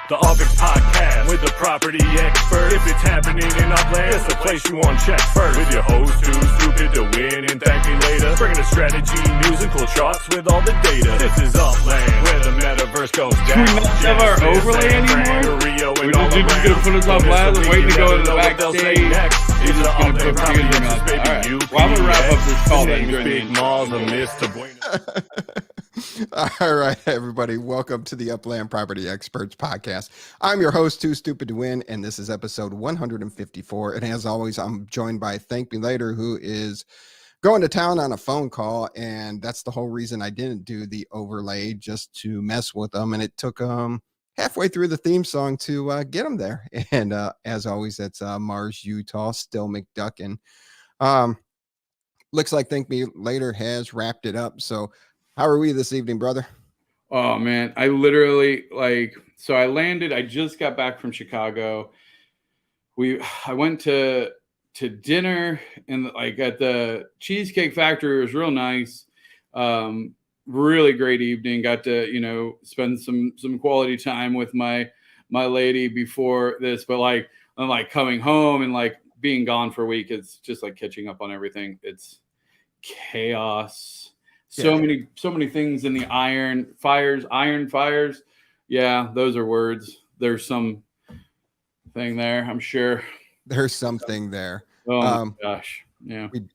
The Upland Podcast with the property experts. If it's happening in Upland, it's the place you want to check first. With your host, too stupid to win and thank me later. Bringing the strategy, news, and cool charts with all the data. This is Upland, where the metaverse goes down. Do we not have our overlay anymore? We're just going to put us on blast and waiting to go to the backstage. He's just going to put together your mouth. All right. Well, I'm going to wrap up this call then. Big malls, the mist to Buenos. All right, everybody. Welcome to the Upland Property Experts podcast. I'm your host, Too Stupid to Win, and this is episode 154. And as always, I'm joined by ThankMeLater, who is going to town on a phone call. And that's the whole reason I didn't do the overlay, just to mess with them. And it took halfway through the theme song to get them there. And as always, that's Mars, Utah, still McDuckin. Looks like ThankMeLater has wrapped it up. So how are we this evening, brother? Oh, man. I literally, so I landed. I just got back from Chicago. I went to dinner and at the Cheesecake Factory. It was real nice. Really great evening. Got to, spend some quality time with my lady before this. But I'm coming home and being gone for a week. It's just catching up on everything. It's chaos. So many things in the iron fires. Yeah, those are words. There's some thing there, I'm sure. There's something there. Oh my gosh. Yeah. We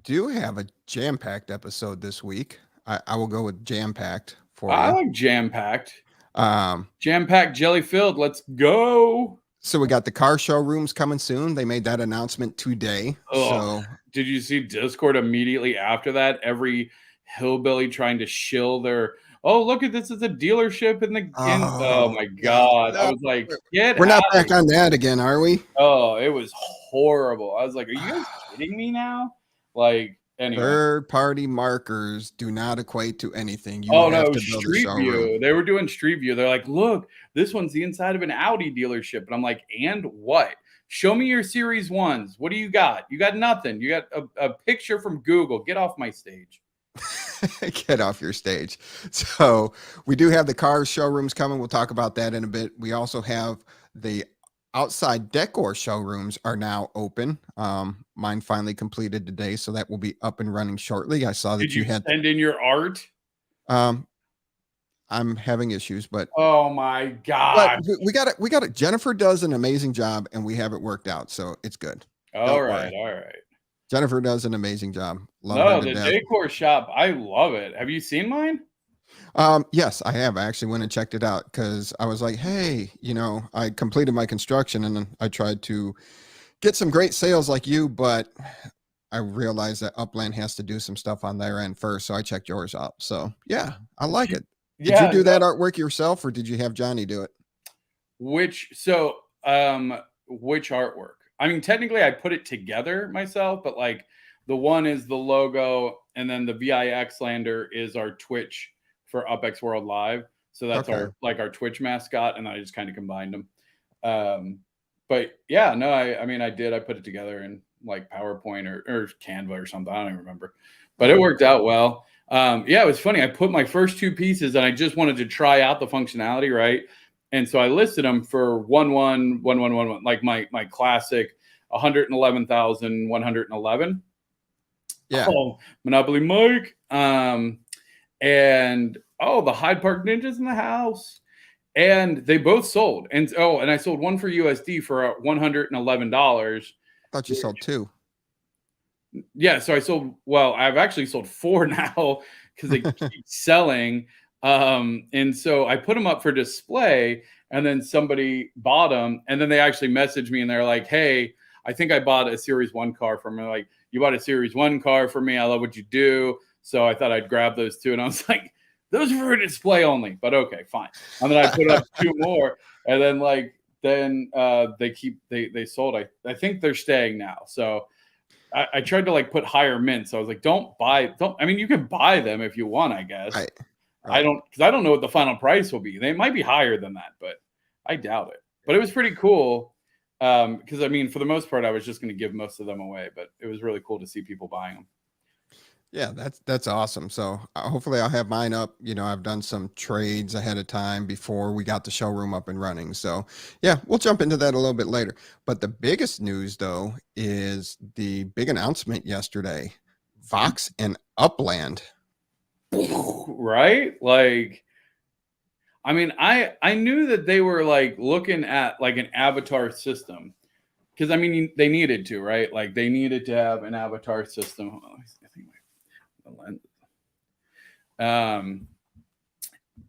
do have a jam-packed episode this week. I will go with jam-packed for you. I like jam-packed. Jam-packed, jelly-filled. Let's go. So we got the car showrooms coming soon. They made that announcement today. Oh, so did you see Discord immediately after that? Every hillbilly trying to shill their, look at this, is a dealership oh my god. No, I was like, we're not back on that again, are we? Oh, it was horrible. I was like, are you guys kidding me now? Anyway. Third party markers do not equate to anything. Street View. They were doing Street View. They're like, look, this one's the inside of an Audi dealership. And I'm like, and what? Show me your Series 1s. What do you got? You got nothing. You got a picture from Google. Get off my stage. Get off your stage. So we do have the car showrooms coming. We'll talk about that in a bit. We also have the outside Décor Showrooms are now open. Mine finally completed today, so that will be up and running shortly. I saw that Did you had send in your art. I'm having issues, but oh my god, we got it. Jennifer does an amazing job, and we have it worked out, so it's good. All right. Jennifer does an amazing job. Love the Décor shop, I love it. Have you seen mine? Yes, I have. I actually went and checked it out because I was like, hey, I completed my construction and I tried to get some great sales like you, but I realized that Upland has to do some stuff on their end first. So I checked yours out. So yeah, I like it. Did you do that artwork yourself or did you have Johnny do it? Which artwork? I mean, technically I put it together myself, but the one is the logo and then the VIX lander is our Twitch for UpX World Live. So that's our Twitch mascot. And I just kind of combined them. But yeah, no, I did. I put it together in PowerPoint or Canva or something. I don't even remember, but it worked out well. It was funny. I put my first two pieces and I just wanted to try out the functionality. Right. And so I listed them for 111, like my classic 111,111. Yeah. Oh, Monopoly Mike. And the Hyde Park Ninjas in the house. And they both sold. And I sold one for USD for $111. I thought you sold two. Yeah, so I've actually sold four now because they keep selling. And so I put them up for display and then somebody bought them. And then they actually messaged me and they're like, hey, I think I bought a Series 1 car from me. Like, you bought a Series 1 car for me. I love what you do. So I thought I'd grab those two. And I was like, those are for display only, but okay, fine. And then I put up two more and then they sold. I think they're staying now. So I tried to put higher mint. So I was like, you can buy them if you want, I guess. Right. I don't know what the final price will be. They might be higher than that, but I doubt it. But it was pretty cool. Because for the most part, I was just going to give most of them away, but it was really cool to see people buying them. Yeah, that's awesome. So hopefully I'll have mine up. I've done some trades ahead of time before we got the showroom up and running. So yeah, we'll jump into that a little bit later. But the biggest news though is the big announcement yesterday, VOX and Upland. Right? Like, I mean, I knew that they were like looking at like an avatar system. Because I mean, they needed to, right? Like they needed to have an avatar system. Oh, I think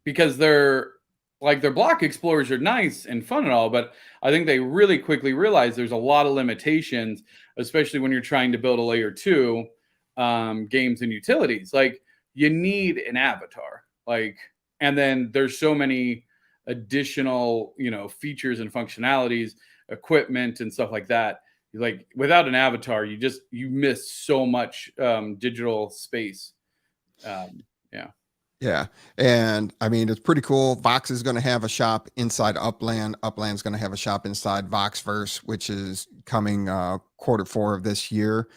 because their block explorers are nice and fun and all, but I think they really quickly realized there's a lot of limitations, especially when you're trying to build a layer 2 games and utilities. Like you need an avatar, like, and then there's so many additional, features and functionalities, equipment and stuff like that. Like without an avatar, you miss so much digital space. Yeah. And I mean, it's pretty cool. VOX is going to have a shop inside Upland. Upland's going to have a shop inside VOXverse, which is coming Q4 of this year,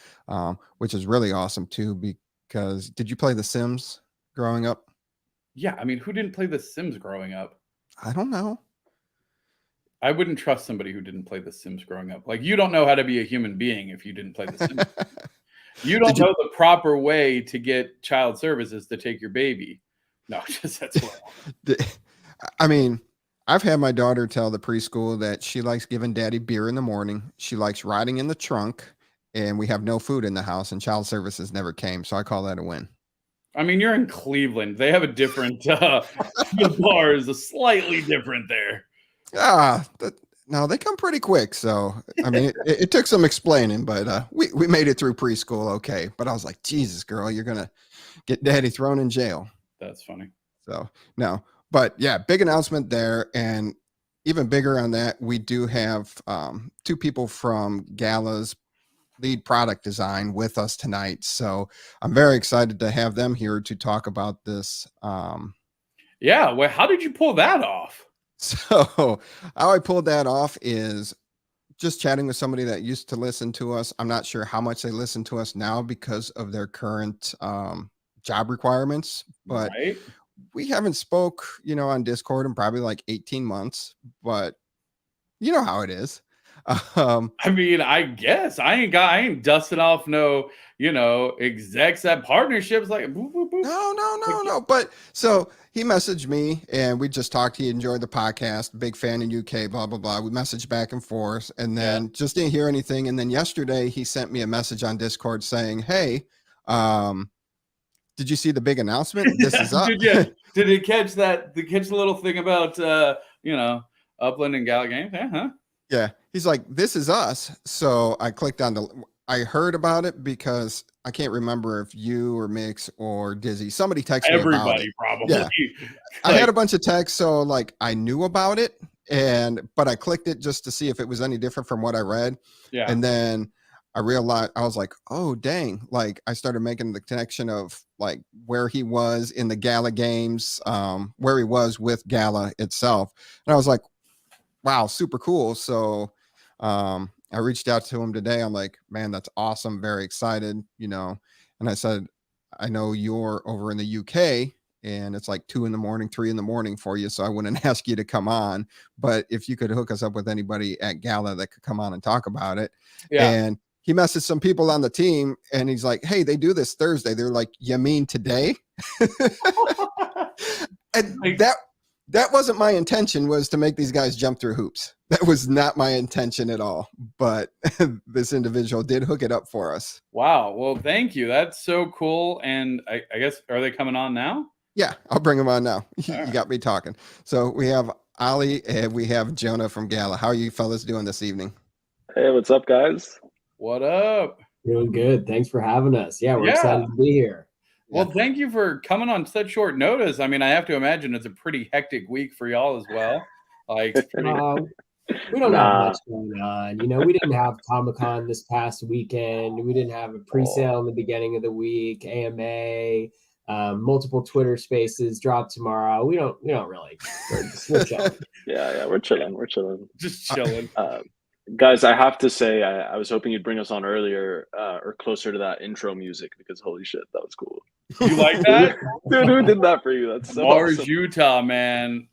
which is really awesome too, because did you play The Sims growing up? Yeah. I mean, who didn't play The Sims growing up? I don't know. I wouldn't trust somebody who didn't play The Sims growing up. Like, you don't know how to be a human being if you didn't play The Sims. You don't know the proper way to get child services to take your baby. No, just that's what I mean, I've had my daughter tell the preschool that she likes giving daddy beer in the morning. She likes riding in the trunk, and we have no food in the house, and child services never came. So I call that a win. I mean, you're in Cleveland. They have a different, the bar is slightly different there. No, they come pretty quick. So, I mean, it took some explaining, but we made it through preschool okay. But I was like, Jesus, girl, you're going to get daddy thrown in jail. That's funny. So, no. But yeah, big announcement there. And even bigger on that, we do have 2 people from Gala's lead product design with us tonight. So I'm very excited to have them here to talk about this. Yeah. Well, how did you pull that off? So how I pulled that off is just chatting with somebody that used to listen to us. I'm not sure how much they listen to us now because of their current job requirements, but we haven't spoke, on Discord in probably like 18 months, but you know how it is. I mean, I guess I ain't dusting off no, execs at partnerships like boop, boop, boop. No. But so he messaged me and we just talked. He enjoyed the podcast, big fan in UK, blah, blah, blah. We messaged back and forth and then just didn't hear anything. And then yesterday he sent me a message on Discord saying, hey, did you see the big announcement? This is up. Did it catch that? Did catch the little thing about, Upland and Gala Games? Uh-huh. Yeah. He's like, this is us. So I clicked on I heard about it because I can't remember if you or Mix or Dizzy, somebody texted me about it. Probably. Yeah. I had a bunch of texts. So like I knew about it but I clicked it just to see if it was any different from what I read. Yeah. And then I realized, I was like, oh, dang. Like I started making the connection of like where he was in the Gala Games, where he was with Gala itself. And I was like, wow, super cool. So I reached out to him today. I'm like, man, that's awesome. Very excited, And I said, I know you're over in the UK and it's like 2 a.m, 3 a.m. for you. So I wouldn't ask you to come on, but if you could hook us up with anybody at Gala that could come on and talk about it. Yeah. And he messaged some people on the team and he's like, hey, they do this Thursday. They're like, you mean today? And that wasn't my intention, was to make these guys jump through hoops. That was not my intention at all. But this individual did hook it up for us. Wow. Well, thank you. That's so cool. And I guess, are they coming on now? Yeah, I'll bring them on now. You got me talking. So we have Ali and we have Jonah from Gala. How are you fellas doing this evening? Hey, what's up, guys? What up? Doing good. Thanks for having us. Yeah, we're excited to be here. Well, thank you for coming on such short notice. I mean, I have to imagine it's a pretty hectic week for y'all as well. Like, we don't have much going on. We didn't have Comic-Con this past weekend. We didn't have a pre-sale in the beginning of the week. AMA, multiple Twitter Spaces drop tomorrow. We don't really. We're chilling. Yeah, we're chilling. Just chilling. Guys, I have to say, I was hoping you'd bring us on earlier or closer to that intro music because holy shit, that was cool. You like that? Dude, who did that for you? That's so Mars, awesome. Utah, man.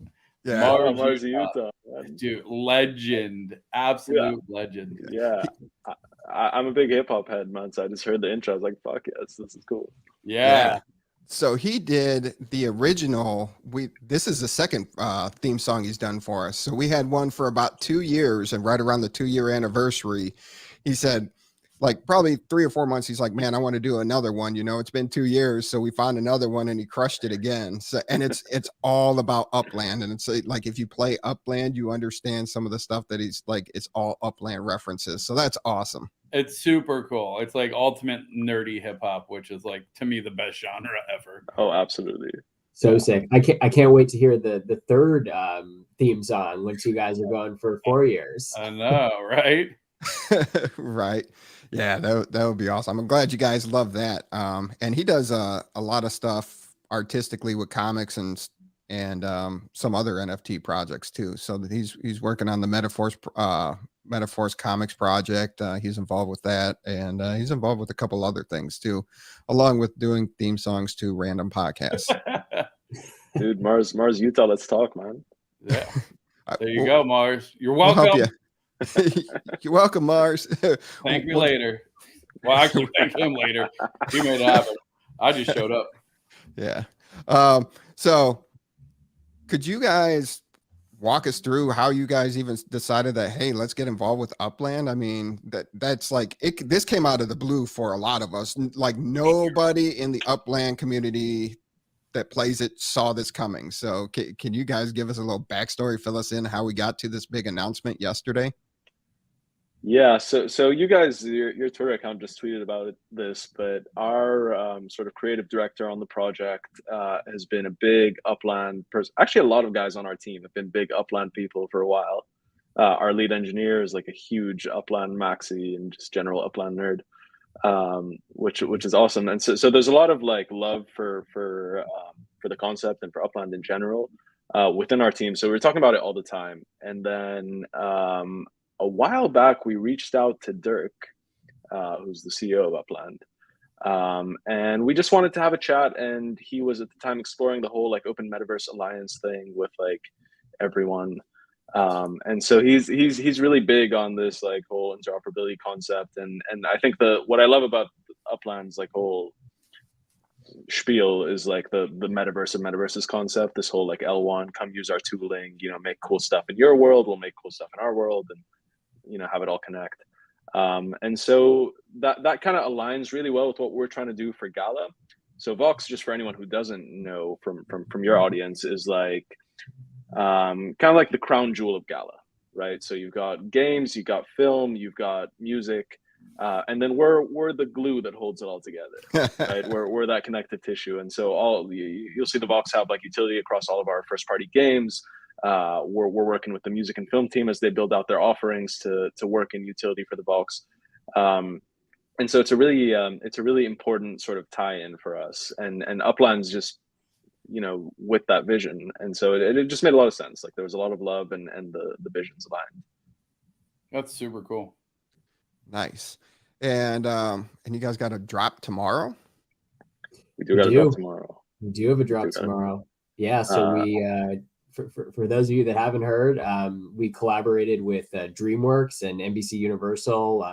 Yeah. Mars, Utah. Man. Dude, legend. Absolute legend. Yeah. I'm a big hip hop head, man. So I just heard the intro. I was like, fuck yes, this is cool. Yeah. So he did the original. This is the second theme song he's done for us. So we had one for about 2 years, and right around the 2-year anniversary, he said, like probably 3 or 4 months, he's like, man, I want to do another one. It's been 2 years, so we found another one, and he crushed it again. So, and it's all about Upland, and it's like if you play Upland, you understand some of the stuff that he's like. It's all Upland references, so that's awesome. It's super cool. It's like ultimate nerdy hip hop, which is like to me the best genre ever. Oh, absolutely. So sick. I can't wait to hear the third theme song once you guys are going for 4 years. I know, right? Right. Yeah, that would be awesome. I'm glad you guys love that. And he does a lot of stuff artistically with comics and some other NFT projects too. So that he's working on the Metaphors Comics project. He's involved with that, and he's involved with a couple other things too, along with doing theme songs to random podcasts. Dude, Mars, Utah, let's talk, man. Yeah. There you go, Mars. You're welcome. We'll help you. You're welcome, Mars. Thank me later. Well, actually, thank him later. He made it happen. I just showed up. Yeah. So could you guys walk us through how you guys even decided that, hey, let's get involved with Upland? I mean, that's like this came out of the blue for a lot of us. Like nobody in the Upland community that plays it saw this coming. So can you guys give us a little backstory, fill us in how we got to this big announcement yesterday? Yeah, so you guys, your Twitter account just tweeted about this, but our sort of creative director on the project has been a big Upland person. Actually, a lot of guys on our team have been big Upland people for a while. Our lead engineer is like a huge Upland maxi and just general Upland nerd, which is awesome. And so there's a lot of like love for the concept and for Upland in general within our team. So we were talking about it all the time, and then a while back, we reached out to Dirk, who's the CEO of Upland, and we just wanted to have a chat. And he was at the time exploring the whole like Open Metaverse Alliance thing with like everyone, and so he's really big on this like whole interoperability concept. And I think what I love about Upland's like whole spiel is like the metaverse of metaverses concept. This whole like L1, come use our tooling, make cool stuff in your world, we'll make cool stuff in our world, and have it all connect. And so that kind of aligns really well with what we're trying to do for Gala. So Vox, just for anyone who doesn't know from your audience, is like kind of like the crown jewel of Gala, right? So you've got games, you've got film, you've got music, and then we're the glue that holds it all together, right? We're that connective tissue. And so you'll see the Vox have like utility across all of our first party games. We're working with the music and film team as they build out their offerings to work in utility for the Vox. And so it's a really important sort of tie-in for us, and Upland's just with that vision, and so it just made a lot of sense. Like there was a lot of love and the visions aligned. That's super cool. Nice. And you guys got a drop tomorrow? We do got a drop tomorrow. We do have a drop tomorrow. Yeah. So we for those of you that haven't heard, we collaborated with DreamWorks and NBC Universal,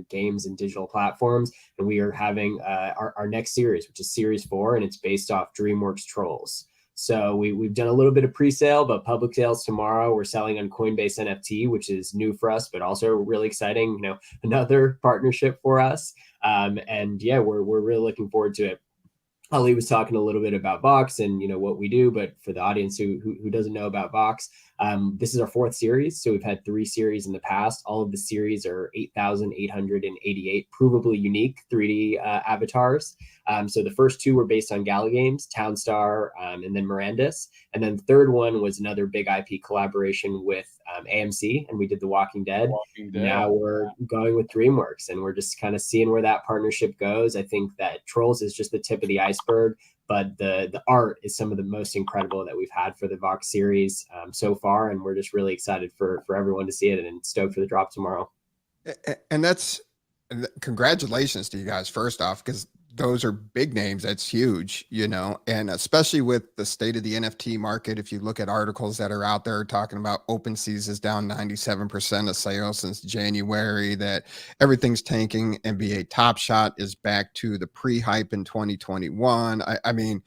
games and digital platforms, and we are having our next series, which is Series 4, and it's based off DreamWorks Trolls. So we've done a little bit of pre-sale, but public sales tomorrow. We're selling on Coinbase NFT, which is new for us, but also really exciting. Another partnership for us, and yeah, we're really looking forward to it. Ali was talking a little bit about VOX and what we do, but for the audience who doesn't know about VOX, this is our 4th series. So we've had 3 series in the past. All of the series are 8,888 provably unique 3D avatars. So the first 2 were based on Gala Games, Townstar, and then Mirandus. And then the third one was another big IP collaboration with AMC, and we did The Walking Dead. Now we're going with DreamWorks, and we're just kind of seeing where that partnership goes. I think that Trolls is just the tip of the iceberg, but the art is some of the most incredible that we've had for the VOX series so far, and we're just really excited for everyone to see it and stoked for the drop tomorrow. And that's congratulations to you guys first off, because those are big names. That's huge, and especially with the state of the NFT market. If you look at articles that are out there talking about OpenSeas is down 97% of sales since January, that everything's tanking. NBA Top Shot is back to the pre-hype in 2021. I mean,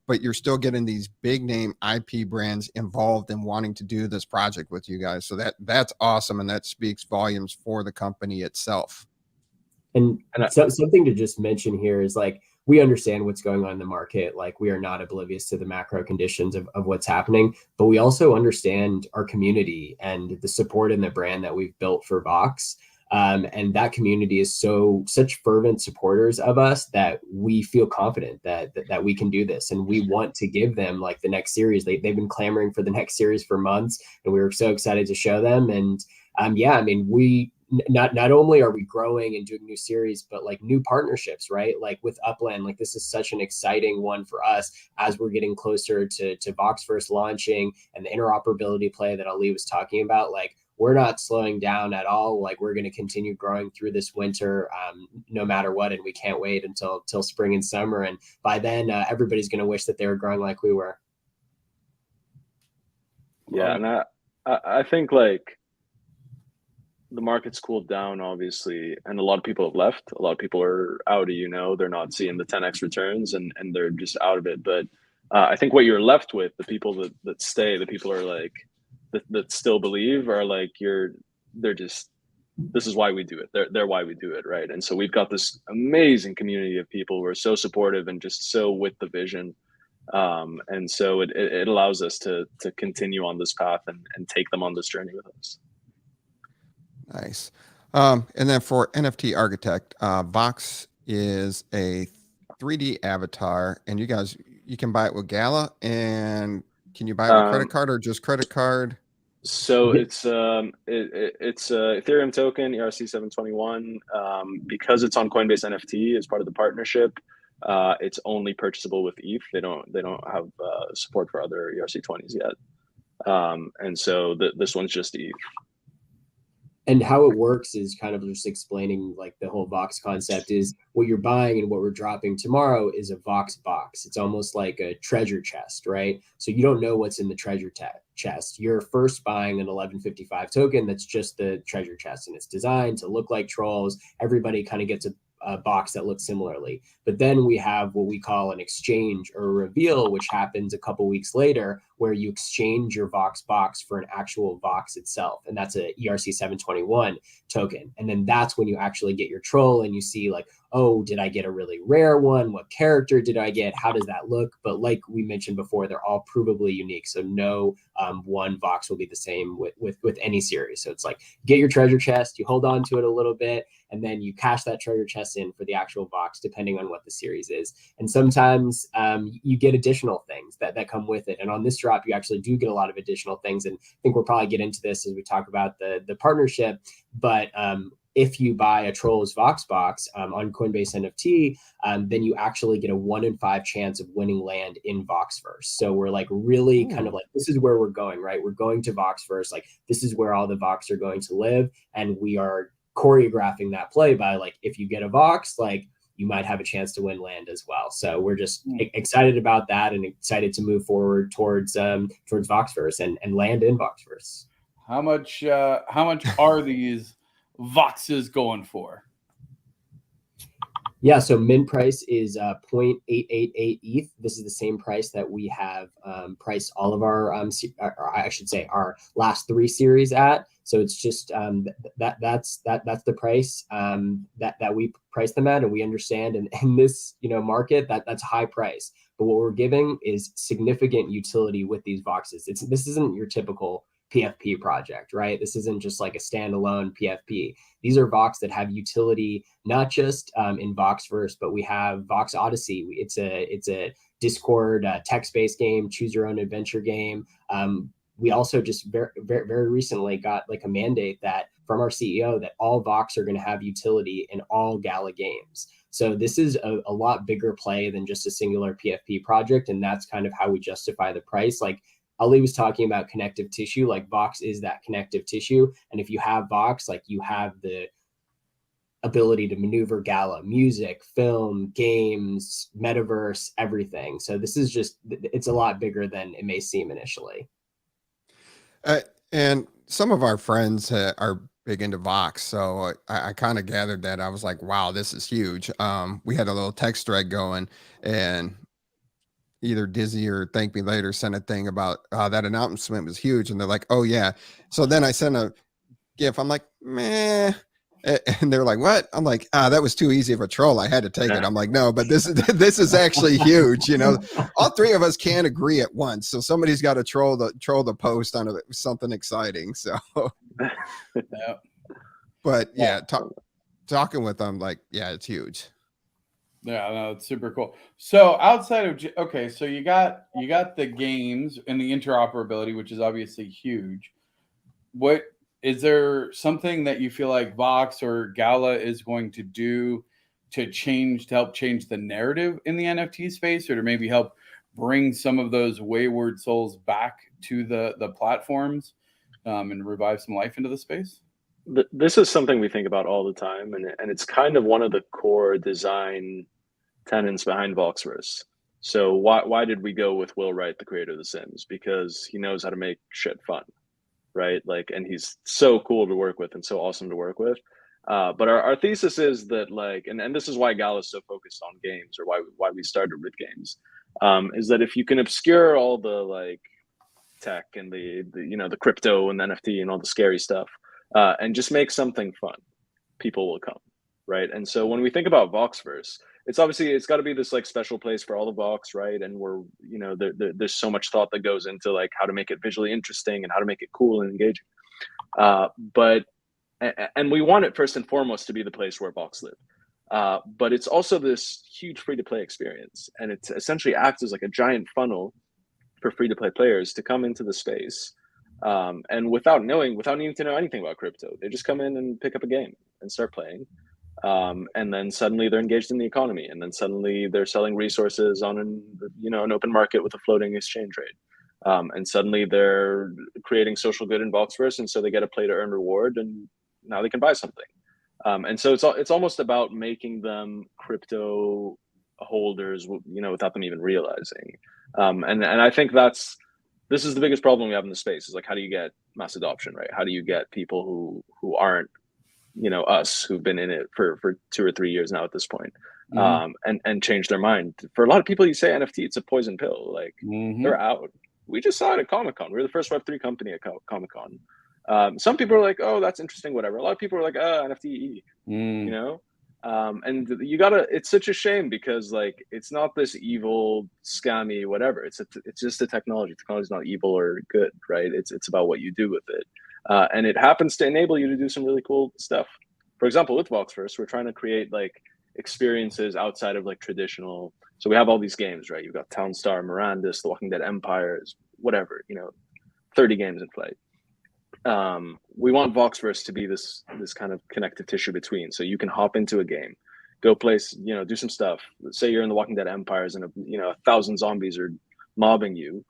but you're still getting these big name IP brands involved in wanting to do this project with you guys. So that's awesome. And that speaks volumes for the company itself. And something to just mention here is like, we understand what's going on in the market. Like, we are not oblivious to the macro conditions of what's happening, but we also understand our community and the support and the brand that we've built for VOX. And that community is such fervent supporters of us that we feel confident that we can do this. And we want to give them like the next series. They've been clamoring for the next series for months, and we were so excited to show them. And we not only are we growing and doing new series, but like new partnerships, right? Like with Upland, like this is such an exciting one for us as we're getting closer to VOXverse launching and the interoperability play that Ali was talking about. Like, we're not slowing down at all. Like, we're going to continue growing through this winter, no matter what. And we can't wait until spring and summer. And by then, everybody's going to wish that they were growing like we were. Yeah, and I think like the market's cooled down, obviously, and a lot of people have left. A lot of people are out of, they're not seeing the 10x returns and they're just out of it. But I think what you're left with, the people that stay, the people are like, that still believe are like, they're just, this is why we do it. They're why we do it. Right. And so we've got this amazing community of people who are so supportive and just so with the vision. And so it allows us to continue on this path and take them on this journey with us. Nice. And then for NFT Architect, VOX is a 3D avatar, and you can buy it with Gala. And can you buy it with credit card or just credit card? So it's it's a Ethereum token, ERC-721. Because it's on Coinbase NFT as part of the partnership, it's only purchasable with ETH. They don't have support for other ERC-20s yet. And so this one's just ETH. And how it works is kind of just explaining like the whole VOX concept is what you're buying and what we're dropping tomorrow is a VOX box. It's almost like a treasure chest, right? So you don't know what's in the treasure chest. You're first buying an 1155 token that's just the treasure chest, and it's designed to look like trolls. Everybody kind of gets a box that looks similarly. But then we have what we call an exchange or a reveal, which happens a couple weeks later, where you exchange your VOX box for an actual VOX itself. And that's a ERC-721 token. And then that's when you actually get your troll and you see like, oh, did I get a really rare one? What character did I get? How does that look? But like we mentioned before, they're all provably unique. So no one VOX will be the same with any series. So it's like, get your treasure chest, you hold on to it a little bit, and then you cash that treasure chest in for the actual VOX, depending on what the series is. And sometimes you get additional things that come with it. And on this drop, you actually do get a lot of additional things. And I think we'll probably get into this as we talk about the partnership. But if you buy a Trolls VOX box on Coinbase NFT, then you actually get a 1 in 5 chance of winning land in VOXverse. So we're like really kind of like, this is where we're going, right? We're going to VOXverse. Like, this is where all the VOX are going to live. And we are choreographing that play by like, if you get a VOX, like you might have a chance to win land as well. So we're just excited about that and excited to move forward towards VOXverse and land in VOXverse. How much are these VOXes going for? Yeah, so min price is 0.888 ETH. This is the same price that we have priced all of our, or I should say, our last 3 series at. So it's just that's the price that we price them at, and we understand in this market that's a high price. But what we're giving is significant utility with these VOXes. This isn't your typical PFP project, right? This isn't just like a standalone PFP. These are VOX that have utility, not just in VOXverse, but we have VOX Odyssey. It's a Discord text-based game, choose your own adventure game. we also just very recently got like a mandate that from our CEO that all VOX are going to have utility in all Gala Games. So this is a lot bigger play than just a singular PFP project. And that's kind of how we justify the price. Like Ali was talking about connective tissue, like VOX is that connective tissue. And if you have VOX, like you have the ability to maneuver Gala, music, film, games, metaverse, everything. So this is just, it's a lot bigger than it may seem initially. And some of our friends are big into VOX. So I kind of gathered that. I was like, wow, this is huge. We had a little text thread going, and either Dizzy or ThankMeLater sent a thing about that announcement was huge. And they're like, oh yeah. So then I sent a GIF. I'm like, meh. And they're like, what? I'm like, that was too easy of a troll. I had to take it. I'm like, no, but this is actually huge. You know, all three of us can't agree at once. So somebody's got to troll the post on something exciting. So, Yeah. but yeah, talking with them, like, yeah, it's huge. Yeah, no, it's super cool. So outside of, okay, so you got the games and the interoperability, which is obviously huge. What is there something that you feel like VOX or Gala is going to do to help change the narrative in the NFT space, or to maybe help bring some of those wayward souls back to the platforms and revive some life into the space? This is something we think about all the time, and it's kind of one of the core design tenets behind VOXverse. So why did we go with Will Wright, the creator of The Sims? Because he knows how to make shit fun, right? Like, and he's so cool to work with and so awesome to work with. But our thesis is that, like, and this is why Gala is so focused on games, or why we started with games, is that if you can obscure all the like tech and the the crypto and the NFT and all the scary stuff, and just make something fun, people will come, right? And so when we think about VOXverse, it's got to be this like special place for all the VOX, right? And we're there's so much thought that goes into like how to make it visually interesting and how to make it cool and engaging. And we want it first and foremost to be the place where VOX live. But it's also this huge free-to-play experience, and it essentially acts as like a giant funnel for free-to-play players to come into the space, and without needing to know anything about crypto. They just come in and pick up a game and start playing, and then suddenly they're engaged in the economy, and then suddenly they're selling resources on an open market with a floating exchange rate, and suddenly they're creating social good in VOXverse, and so they get a play to earn reward, and now they can buy something. And so it's almost about making them crypto holders, without them even realizing. And I think this is the biggest problem we have in the space, is like, how do you get mass adoption, right? How do you get people who aren't, us, who've been in it for 2 or 3 years now at this point, and change their mind? For a lot of people, you say NFT, it's a poison pill. Like, they're out. We just saw it at Comic-Con. We were the first Web3 company at Comic-Con. Some people are like, oh, that's interesting, whatever. A lot of people are like, NFT, and it's such a shame, because like, it's not this evil, scammy, whatever. It's just a technology. Technology is not evil or good, right? It's about what you do with it. And it happens to enable you to do some really cool stuff. For example, with VOXverse, we're trying to create like experiences outside of like traditional. So we have all these games, right? You've got Townstar, Mirandus, The Walking Dead Empires, whatever, 30 games in play. We want VOXverse to be this kind of connective tissue between, so you can hop into a game, go play, do some stuff. Let's say you're in The Walking Dead Empires and 1,000 zombies are mobbing you,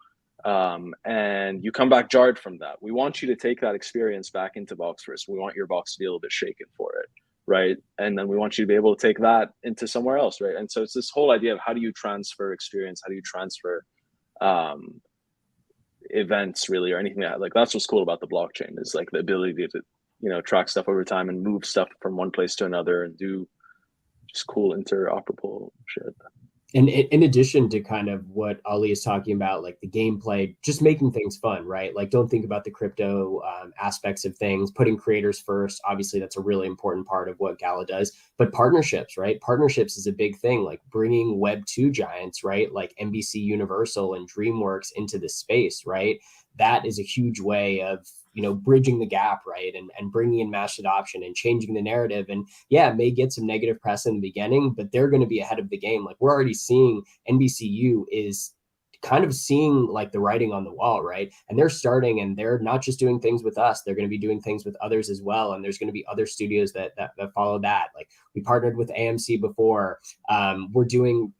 and you come back jarred from that. We want you to take that experience back into VOXverse. We want your VOX to be a little bit shaken for it, right? And then we want you to be able to take that into somewhere else, right? And so it's this whole idea of how do you transfer experience, how do you transfer events, really, or anything like that's what's cool about the blockchain, is like the ability to track stuff over time and move stuff from one place to another and do just cool interoperable shit. And in addition to kind of what Ali is talking about, like the gameplay, just making things fun, right? Like, don't think about the crypto aspects of things, putting creators first. Obviously, that's a really important part of what Gala does. But partnerships, right? Partnerships is a big thing, like bringing Web2 giants, right? Like NBC Universal and DreamWorks into the space, right? That is a huge way of bridging the gap, right? And bringing in mass adoption and changing the narrative. And yeah, it may get some negative press in the beginning, but they're going to be ahead of the game. Like, we're already seeing NBCU is kind of seeing like the writing on the wall, right? And they're starting, and they're not just doing things with us, they're going to be doing things with others as well. And there's going to be other studios that follow that. Like we partnered with AMC before. We're doing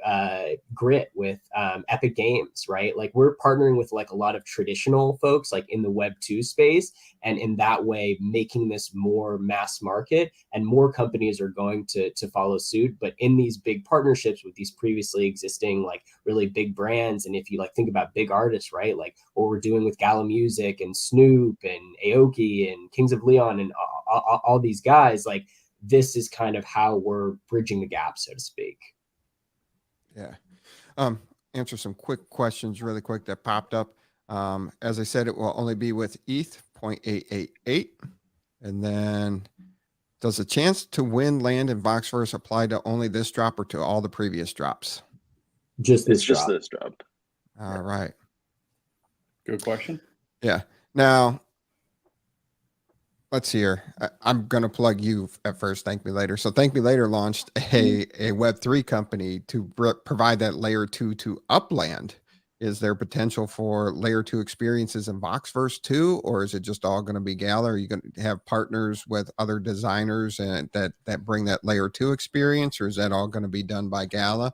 Grit with Epic Games, right? Like we're partnering with like a lot of traditional folks like in the Web 2 space, and in that way making this more mass market, and more companies are going to follow suit. But in these big partnerships with these previously existing like really big brands, and if you like think about big artists, right, like what we're doing with Gala Music and Snoop and Aoki and Kings of Leon and all these guys, like this is kind of how we're bridging the gap, so to speak. Yeah. Answer some quick questions really quick that popped up. As I said, it will only be with ETH 0.888. And then, does the chance to win land in VOXverse apply to only this drop or to all the previous drops? Just this Just this drop. All right. Good question. Yeah. Now, let's see here. I'm going to plug you at first. ThankMeLater. So ThankMeLater launched a Web3 company to provide that layer 2 to Upland. Is there potential for layer 2 experiences in VOXverse too, or is it just all going to be Gala? Are you going to have partners with other designers and that bring that layer 2 experience, or is that all going to be done by Gala?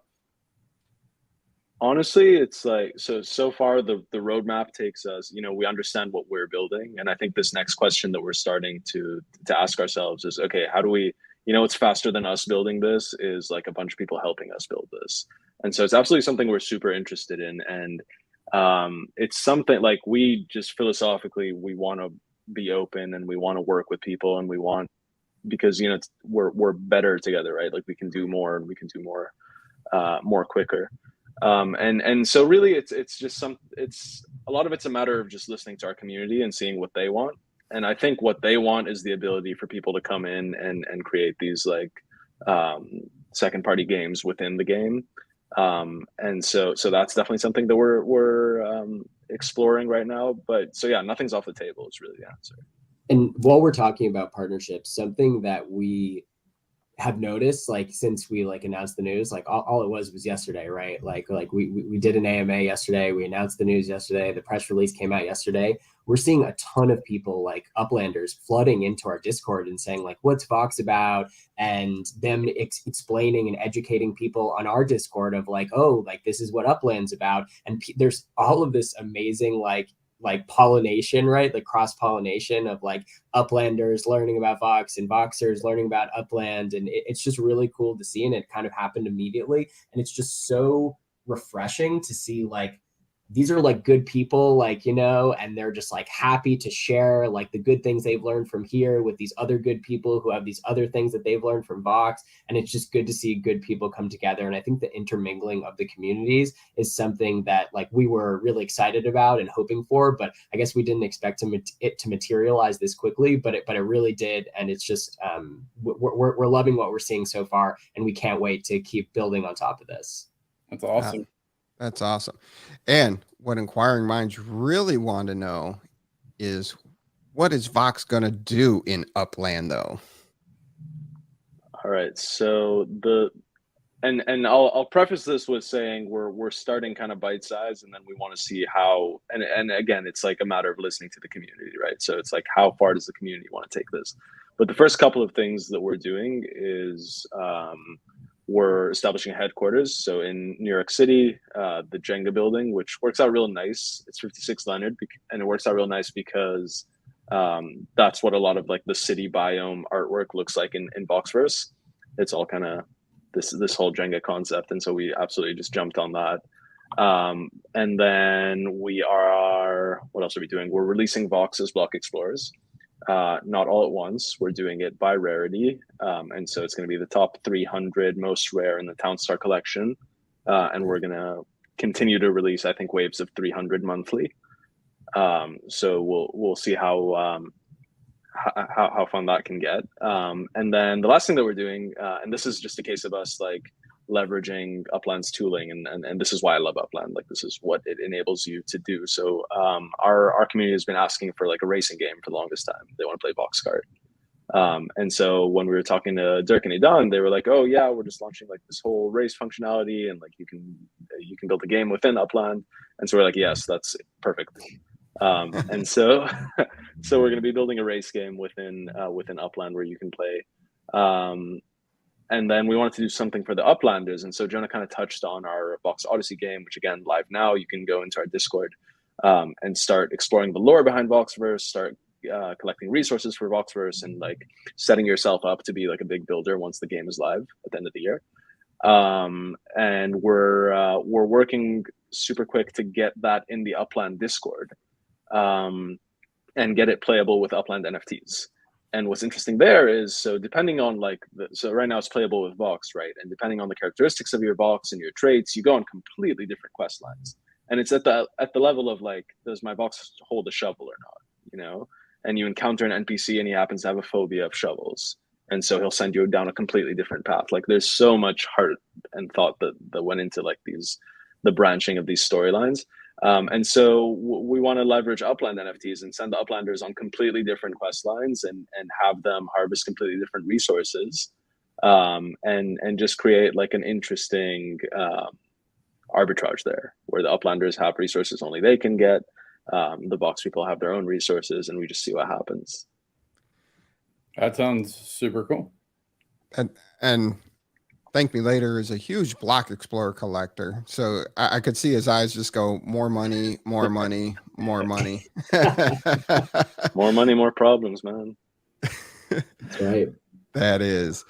Honestly, it's like so far the roadmap takes us, we understand what we're building, and I think this next question that we're starting to ask ourselves is, okay, how do we, what's faster than us building this is like a bunch of people helping us build this. And so it's absolutely something we're super interested in, and it's something like we just philosophically we want to be open, and we want to work with people, and we want, because we're better together, right? Like we can do more, and we can do more quicker. And so really it's just it's a lot of it's a matter of just listening to our community and seeing what they want. And I think what they want is the ability for people to come in and create these like second party games within the game. And so that's definitely something that we're exploring right now. But so yeah, nothing's off the table is really the answer. And while we're talking about partnerships, something that we have noticed, like since we like announced the news, like all it was yesterday, right? Like we did an AMA yesterday, we announced the news yesterday, the press release came out yesterday. We're seeing a ton of people like Uplanders flooding into our Discord and saying like, what's Vox about? And them explaining and educating people on our Discord of like, oh, like this is what Upland's about. And there's all of this amazing like pollination, right? Like cross-pollination of like Uplanders learning about Vox and Voxers learning about Upland. And it's just really cool to see. And it kind of happened immediately. And it's just so refreshing to see like, these are like good people, like, and they're just like happy to share like the good things they've learned from here with these other good people who have these other things that they've learned from Vox. And it's just good to see good people come together. And I think the intermingling of the communities is something that like we were really excited about and hoping for, but I guess we didn't expect it to materialize this quickly, but it really did. And it's just, we're loving what we're seeing so far, and we can't wait to keep building on top of this. That's awesome. That's awesome. And what inquiring minds really want to know is, what is Vox going to do in Upland though? All right. So I'll preface this with saying we're starting kind of bite size, and then we want to see how, and again, it's like a matter of listening to the community, right? So it's like, how far does the community want to take this? But the first couple of things that we're doing is, we're establishing a headquarters. So in New York City, the Jenga building, which works out real nice. It's 56 Leonard, and it works out real nice because that's what a lot of like the city biome artwork looks like in VOXverse. It's all kind of this whole Jenga concept, and so we absolutely just jumped on that. And then what else are we doing? We're releasing Vox's Block Explorers. Not all at once. We're doing it by rarity. And so it's going to be the top 300 most rare in the Townstar collection. And we're going to continue to release, I think, waves of 300 monthly. So we'll see how fun that can get. And then the last thing that we're doing, and this is just a case of us like leveraging Upland's tooling, and this is why I love Upland. Like this is what it enables you to do. So our community has been asking for like a racing game for the longest time. They want to play VoxCard. And so when we were talking to Dirk and Idan, they were like, oh yeah, we're just launching like this whole race functionality, and like you can build a game within Upland. And so we're like, yes, that's perfect. And so so we're going to be building a race game within Upland where you can play. And then we wanted to do something for the Uplanders. And so Jonah kind of touched on our VOX Odyssey game, which again, live now. You can go into our Discord and start exploring the lore behind VOXverse, start collecting resources for VOXverse, and like setting yourself up to be like a big builder once the game is live at the end of the year. And we're working super quick to get that in the Upland Discord and get it playable with Upland NFTs. And what's interesting there is, so depending on like, so right now it's playable with VOX, right? And depending on the characteristics of your VOX and your traits, you go on completely different quest lines. And it's at the level of like, does my VOX hold a shovel or not, you know? And you encounter an NPC and he happens to have a phobia of shovels. And so he'll send you down a completely different path. Like there's so much heart and thought that went into like the branching of these storylines. And so we want to leverage Upland NFTs and send the Uplanders on completely different quest lines and have them harvest completely different resources, and just create like an interesting arbitrage there where the Uplanders have resources only they can get. The VOX people have their own resources, and we just see what happens. That sounds super cool. And ThankMeLater is a huge block explorer collector, so I could see his eyes just go more money, more money, more money. More money, more problems, man. That's right. That is.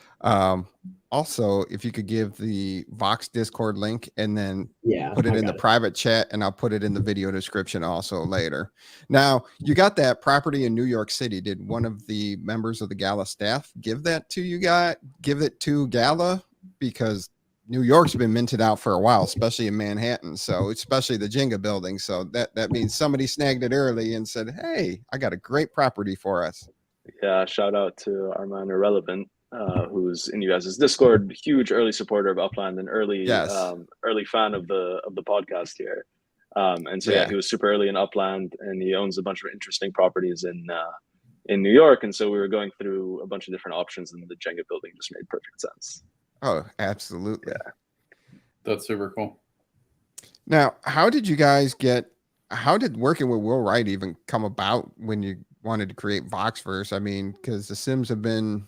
Also, if you could give the VOX Discord link and then put it in the private chat, and I'll put it in the video description also later. Now, you got that property in New York City. Did one of the members of the Gala staff give that to you guys? Give it to Gala? Because New York's been minted out for a while, especially in Manhattan. So especially the Jenga building. So that means somebody snagged it early and said, hey, I got a great property for us. Yeah, shout out to our man Irrelevant, who's in you guys' Discord, huge early supporter of Upland and early fan of the podcast here. And so he was super early in Upland, and he owns a bunch of interesting properties in New York. And so we were going through a bunch of different options, and the Jenga building just made perfect sense. Oh, absolutely. Yeah. That's super cool. Now, how did working with Will Wright even come about when you wanted to create VOXverse? I mean, because the Sims have been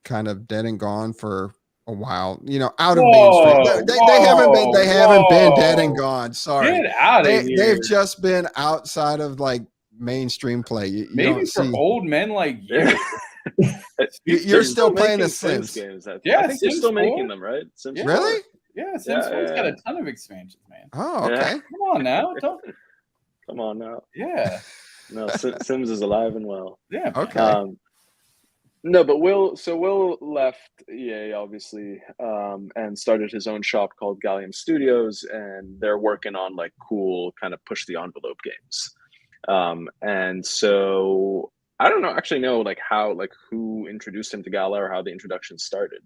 kind of dead and gone for a while, you know, out of mainstream. They haven't been dead and gone. Sorry. Get out of here. They've just been outside of like mainstream play. You Maybe for old men like you. You're still playing the Sims games. I Yeah, think they're Sims still 4? making them, right? Sims Really? 4? Yeah, Sims 4's got a ton of expansions, man. Oh, okay. Yeah. Come on now. Come on now. Yeah. No, Sims is alive and well. Yeah. Okay. No, but Will left EA obviously, and started his own shop called Gala Games Studios, and they're working on like cool kind of push the envelope games. And so I don't know like how, like who introduced him to Gala or how the introduction started.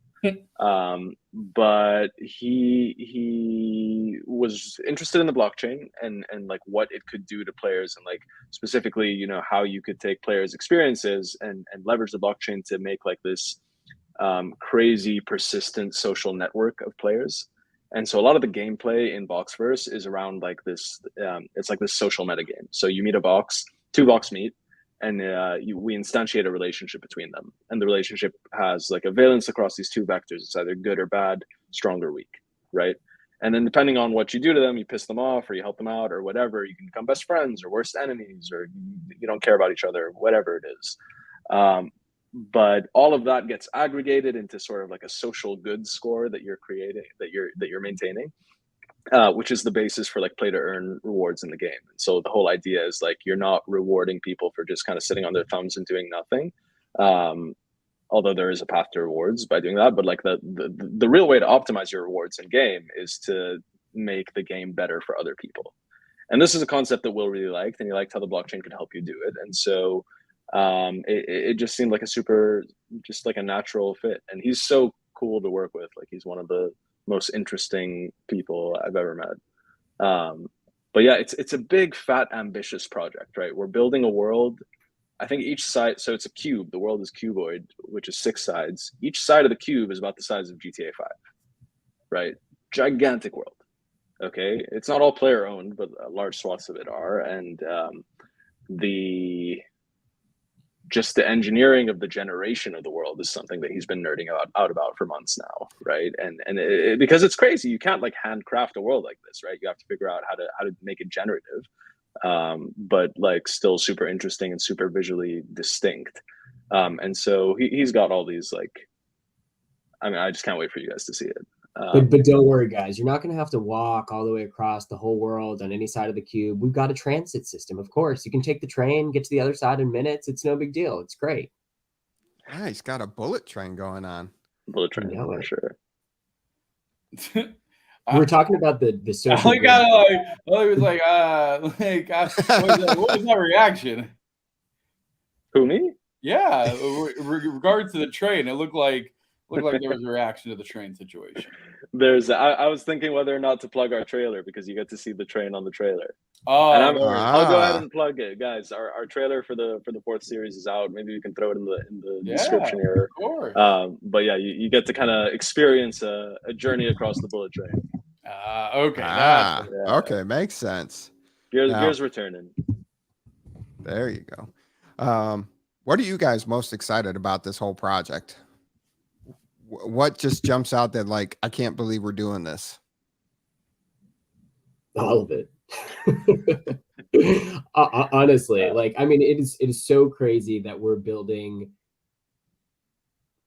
But he was interested in the blockchain and like what it could do to players, and like specifically, you know, how you could take players' experiences and leverage the blockchain to make like this crazy persistent social network of players. And so a lot of the gameplay in VOXverse is around like this, it's like this social metagame. So you meet a VOX, two VOX meet, and we instantiate a relationship between them. And the relationship has like a valence across these two vectors. It's either good or bad, strong or weak, right? And then depending on what you do to them, you piss them off or you help them out or whatever, you can become best friends or worst enemies, or you don't care about each other, whatever it is. But all of that gets aggregated into sort of like a social good score that you're creating, that you're maintaining. Which is the basis for like play to earn rewards in the game. And so the whole idea is like you're not rewarding people for just kind of sitting on their thumbs and doing nothing. Although there is a path to rewards by doing that, but like the real way to optimize your rewards in game is to make the game better for other people. And this is a concept that Will really liked, and he liked how the blockchain could help you do it. And so it just seemed like just like a natural fit. And he's so cool to work with. Like he's one of the most interesting people I've ever met. But yeah, it's a big, fat, ambitious project, right? We're building a world. I think each side, so it's a cube. The world is cuboid, which is 6 sides. Each side of the cube is about the size of GTA 5, right? Gigantic world. Okay, it's not all player owned, but large swaths of it are, and just the engineering of the generation of the world is something that he's been nerding out about for months now, right? And because it's crazy, you can't like handcraft a world like this, right? You have to figure out how to make it generative, but like still super interesting and super visually distinct. And so he's got all these like, I mean, I just can't wait for you guys to see it. But don't worry, guys. You're not going to have to walk all the way across the whole world on any side of the cube. We've got a transit system, of course. You can take the train, get to the other side in minutes. It's no big deal. It's great. Yeah, he's got a bullet train going on. Bullet train, for sure. We're talking about the social. What was that reaction? Who, me? Yeah, regards to the train, it looked like there was a reaction to the train situation. I was thinking whether or not to plug our trailer because you get to see the train on the trailer. Oh, and I'll go ahead and plug it, guys. Our trailer for the fourth series is out. Maybe we can throw it in the description here. Of course. But yeah, you get to kind of experience a journey across the bullet train. Okay. Okay, makes sense. Gears returning. There you go. What are you guys most excited about this whole project? What just jumps out that like, I can't believe we're doing this? All of it. Honestly, like, I mean, it is so crazy that we're building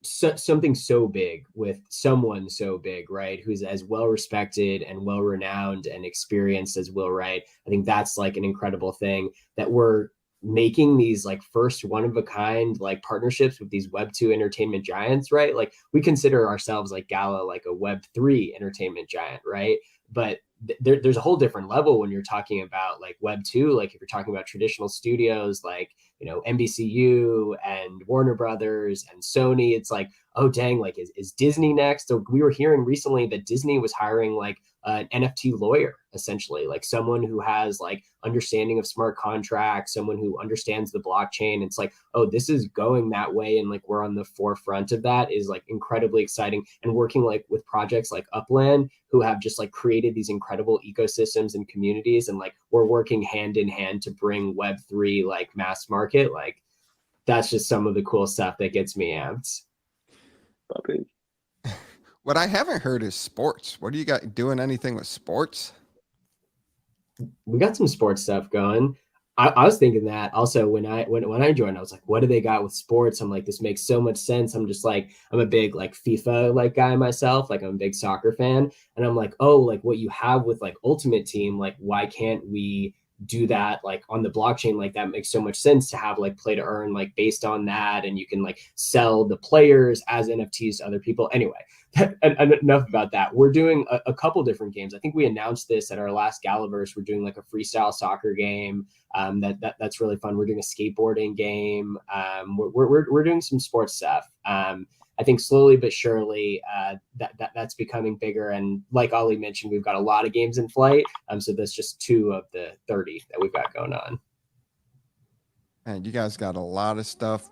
something so big with someone so big, right? Who's as well respected and well renowned and experienced as Will Wright. I think that's like an incredible thing that we're making these like first one of a kind like partnerships with these Web2 entertainment giants, right? Like we consider ourselves like Gala like a Web3 entertainment giant, right? But there's a whole different level when you're talking about like Web2. Like if you're talking about traditional studios like, you know, NBCU and Warner Brothers and Sony, it's like, oh dang, like is Disney next? So we were hearing recently that Disney was hiring like an NFT lawyer, essentially, like someone who has like understanding of smart contracts, someone who understands the blockchain. It's like, oh, this is going that way, and like we're on the forefront of that is like incredibly exciting. And working like with projects like Upland, who have just like created these incredible ecosystems and communities, and like we're working hand in hand to bring Web3 like mass market. Like that's just some of the cool stuff that gets me amped. Puppy. What I haven't heard is sports. What do you got doing anything with sports? We got some sports stuff going. I was thinking that also when I joined, I was like, what do they got with sports? I'm like, this makes so much sense. I'm just like, I'm a big like FIFA like guy myself. Like I'm a big soccer fan. And I'm like, oh, like what you have with like Ultimate Team, like why can't we do that like on the blockchain? Like that makes so much sense to have like play to earn like based on that, and you can like sell the players as NFTs to other people. Anyway, enough about that. We're doing a couple different games. I think we announced this at our last Galaverse. We're doing like a freestyle soccer game that's really fun. We're doing a skateboarding game. We're doing some sports stuff. I think slowly but surely that's becoming bigger. And like Ali mentioned, we've got a lot of games in flight. So that's just 2 of the 30 that we've got going on. And you guys got a lot of stuff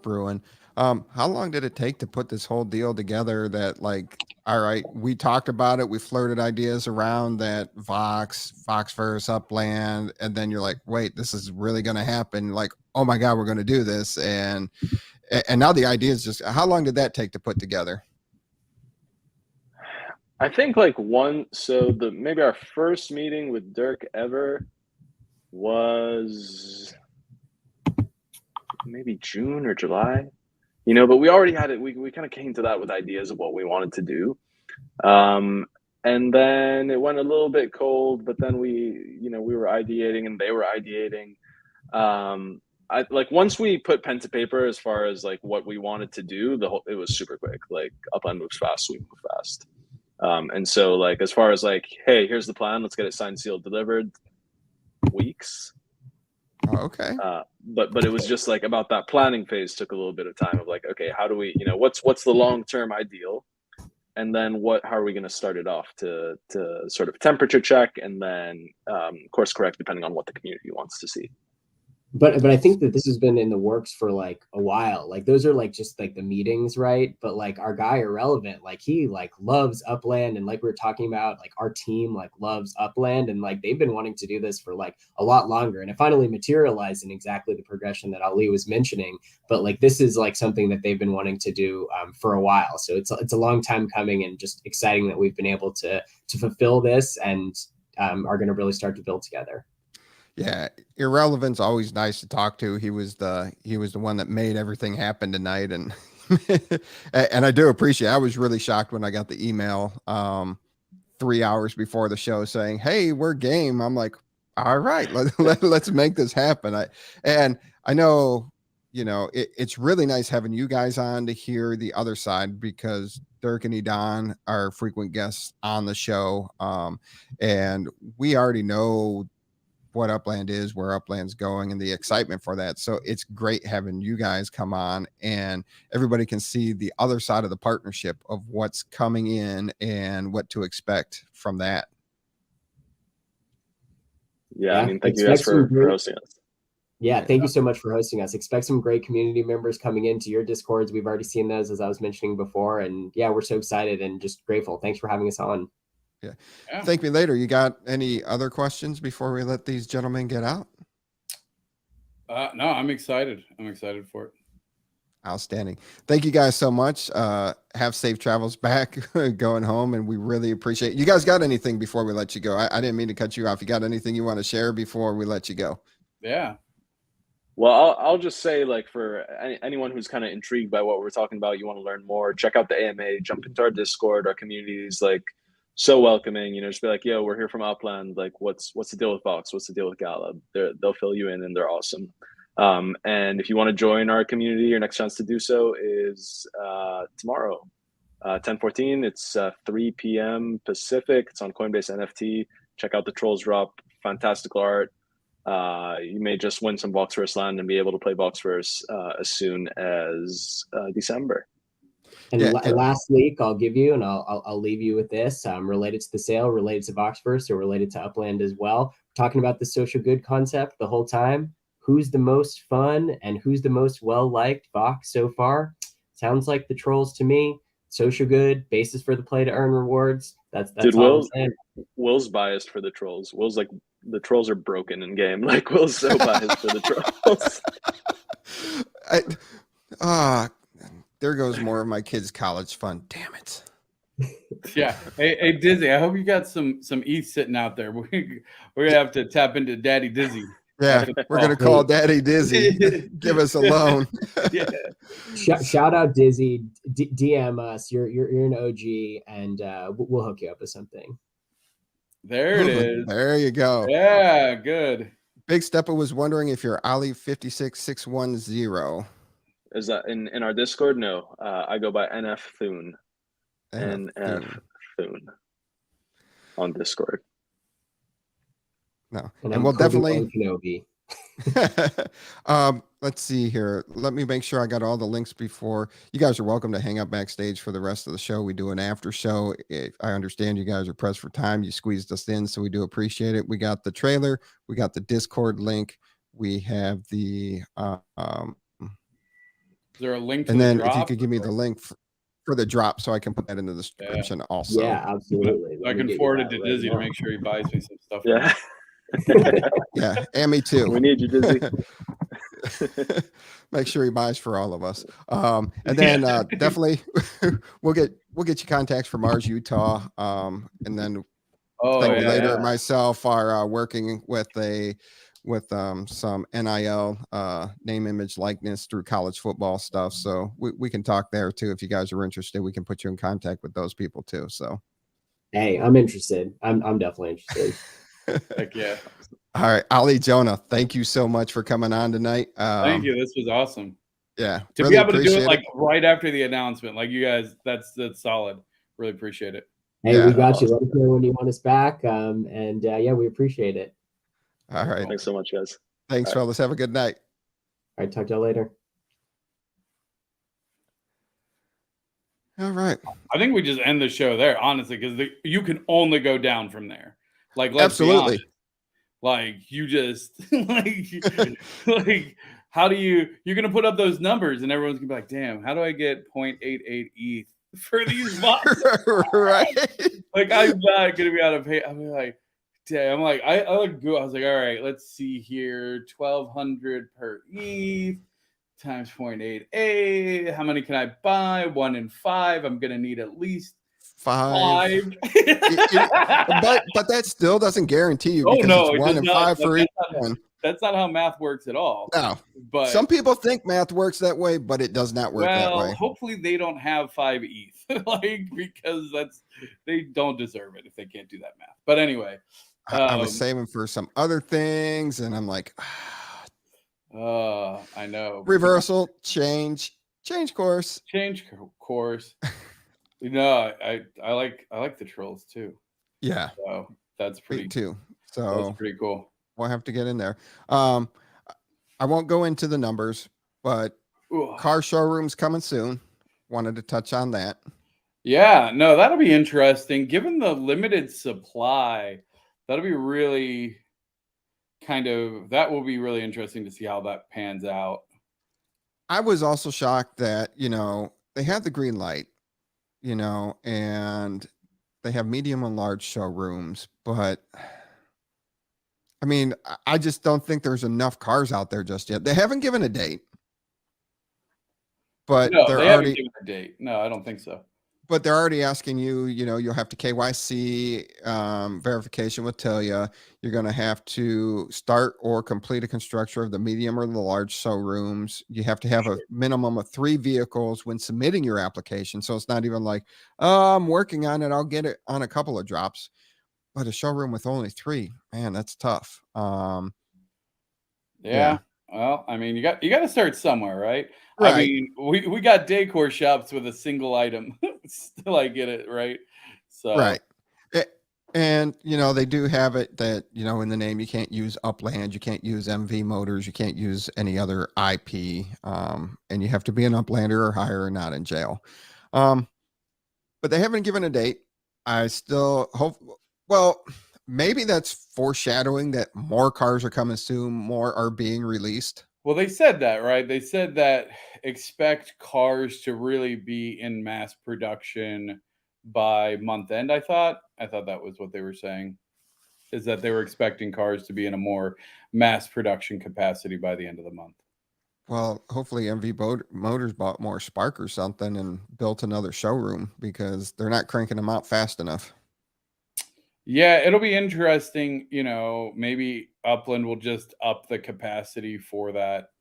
brewing. How long did it take to put this whole deal together that like, all right, we talked about it, we flirted ideas around that VOXverse, Upland, and then you're like, wait, this is really going to happen. Like, oh my God, we're going to do this. And now the idea is just, how long did that take to put together? I think like maybe our first meeting with Dirk ever was maybe June or July, you know, but we already had it. We kind of came to that with ideas of what we wanted to do. And then it went a little bit cold, but then we were ideating and they were ideating. Once we put pen to paper as far as like what we wanted to do, it was super quick. Like Upland moves fast, we move fast. And so like as far as like, hey, here's the plan, let's get it signed, sealed, delivered, weeks. Okay. But it was just like about that planning phase took a little bit of time of like, okay, how do we, what's the long-term ideal? And then how are we going to start it off to sort of temperature check and then course correct depending on what the community wants to see. But I think that this has been in the works for like a while. Like those are like just like the meetings, right? But like our guy Irrelevant, like he like loves Upland, and like we were talking about, like our team like loves Upland, and like they've been wanting to do this for like a lot longer, and it finally materialized in exactly the progression that Ali was mentioning. But like this is like something that they've been wanting to do for a while, so it's a long time coming, and just exciting that we've been able to fulfill this, and are going to really start to build together. Yeah, Irrelevant's always nice to talk to. He was the one that made everything happen tonight, and and I do appreciate. I was really shocked when I got the email 3 hours before the show saying, "Hey, we're game." I'm like, "All right, let's make this happen." I know, it's really nice having you guys on to hear the other side, because Dirk and Edan are frequent guests on the show, and we already know what Upland is, where Upland's going, and the excitement for that. So it's great having you guys come on, and everybody can see the other side of the partnership of what's coming in and what to expect from that. Yeah, I mean, thank you guys for hosting us. Yeah, thank you so much for hosting us. Expect some great community members coming into your Discords. We've already seen those, as I was mentioning before. And yeah, we're so excited and just grateful. Thanks for having us on. Yeah. ThankMeLater. You got any other questions before we let these gentlemen get out? No, I'm excited. I'm excited for it. Outstanding. Thank you guys so much. Have safe travels back going home, and we really appreciate it. You guys got anything before we let you go? I didn't mean to cut you off. You got anything you want to share before we let you go? Yeah. Well, I'll just say, like, for anyone who's kind of intrigued by what we're talking about, you want to learn more, check out the AMA, jump into our Discord. Our community is like so welcoming. Just be like, yo, we're here from Upland. Like, what's the deal with VOX? What's the deal with Gala? They'll fill you in, and they're awesome. And if you want to join our community, your next chance to do so is tomorrow, 10/14. It's 3 p.m. Pacific. It's on Coinbase NFT. Check out the Trolls Drop. Fantastical art. You may just win some VOXverse land and be able to play VOXverse as soon as December. And last week, I'll give you, and I'll leave you with this, related to the sale, related to VOXverse, or related to Upland as well. Talking about the social good concept the whole time. Who's the most fun and who's the most well-liked VOX so far? Sounds like the Trolls to me. Social good, basis for the play to earn rewards. That's all I'm saying. Will's biased for the Trolls. Will's like, the Trolls are broken in game. Like, Will's so biased for the Trolls. There goes more of my kids' college fund. Damn it. Yeah. Hey, Dizzy, I hope you got some ETH sitting out there. We're gonna have to tap into Daddy Dizzy. Yeah, we're gonna call Daddy Dizzy. Give us a loan. Yeah. Shout out Dizzy. DM us. You're an OG, and we'll hook you up with something. There it is. There you go. Yeah, good. Big Stepper was wondering if you're Ali 56610. Is that in our Discord? No, I go by NF Thune. NF Thune on Discord. No, and we'll definitely. Let's see here. Let me make sure I got all the links before. You guys are welcome to hang out backstage for the rest of the show. We do an after show. I understand you guys are pressed for time. You squeezed us in, so we do appreciate it. We got the trailer. We got the Discord link. We have the. Is there a link to and then the drop? If you could give me the link for the drop so I can put that into the description also. Yeah, absolutely. I can forward it to Dizzy to make sure he buys me some stuff. Yeah. Yeah, and me too. We need you, Dizzy. Make sure he buys for all of us. And then definitely we'll get you contacts from Mars, Utah. And then later myself are working with some NIL name, image, likeness through college football stuff. So we can talk there too. If you guys are interested, we can put you in contact with those people too. So hey, I'm interested. I'm definitely interested. Heck yeah. All right, Ali Jonah, thank you so much for coming on tonight. Thank you. This was awesome. Yeah. To be able to do it like right after the announcement, like you guys, that's solid. Really appreciate it. Hey, we got you. Let us know when you want us back. Yeah, we appreciate it. All right. Thanks so much, guys. Thanks, fellas. Have a good night. All right. Talk to y'all later. All right. I think we just end the show there, honestly, because you can only go down from there. Like, let's absolutely. Like you just like how do you're gonna put up those numbers and everyone's gonna be like, damn, how do I get 0.88 ETH for these boxes? Right. Like I'm not gonna be able to pay. I'm like, damn. I'm like, I look good. I was like, all right, let's see here, 1,200 per ETH times 0.88. How many can I buy? 1 in 5. I'm gonna need at least 5. But that still doesn't guarantee you because it's 1 in 5 for each one. That's not how math works at all. No, but some people think math works that way, but it does not work that way. Hopefully they don't have 5 ETH, like because they don't deserve it if they can't do that math. But anyway, I was saving for some other things, and I'm like, I know. Reversal, change course. Change course. I like the trolls too. Yeah. So that's pretty Me too. So that's pretty cool. We'll have to get in there. I won't go into the numbers, but car showrooms coming soon. Wanted to touch on that. Yeah, no, that'll be interesting. Given the limited supply, that'll be really that will be really interesting to see how that pans out. I was also shocked that, they have the green light, and they have medium and large showrooms, but I mean, I just don't think there's enough cars out there just yet. They haven't given a date, but no, they're they already haven't given a date. No, I don't think so. But they're already asking you, you'll have to KYC verification with Telia. You're going to have to start or complete a construction of the medium or the large showrooms. You have to have a minimum of 3 vehicles when submitting your application. So it's not even like, oh, I'm working on it. I'll get it on a couple of drops. But a showroom with only 3, man, that's tough. Yeah. Well, I mean, you got to start somewhere, right? Right. I mean, we got decor shops with a single item. Still, I get it, right? So right. And they do have it that in the name you can't use Upland, you can't use MV Motors, you can't use any other IP, and you have to be an Uplander or higher or not in jail. But they haven't given a date. I still hope. Well, maybe that's foreshadowing that more cars are coming soon, more are being released. Well, they said that, right? They said that expect cars to really be in mass production by month end. I thought that was what they were saying, is that they were expecting cars to be in a more mass production capacity by the end of the month. Well, hopefully MV Motors bought more Spark or something and built another showroom because they're not cranking them out fast enough. Yeah, it'll be interesting. Maybe Upland will just up the capacity for that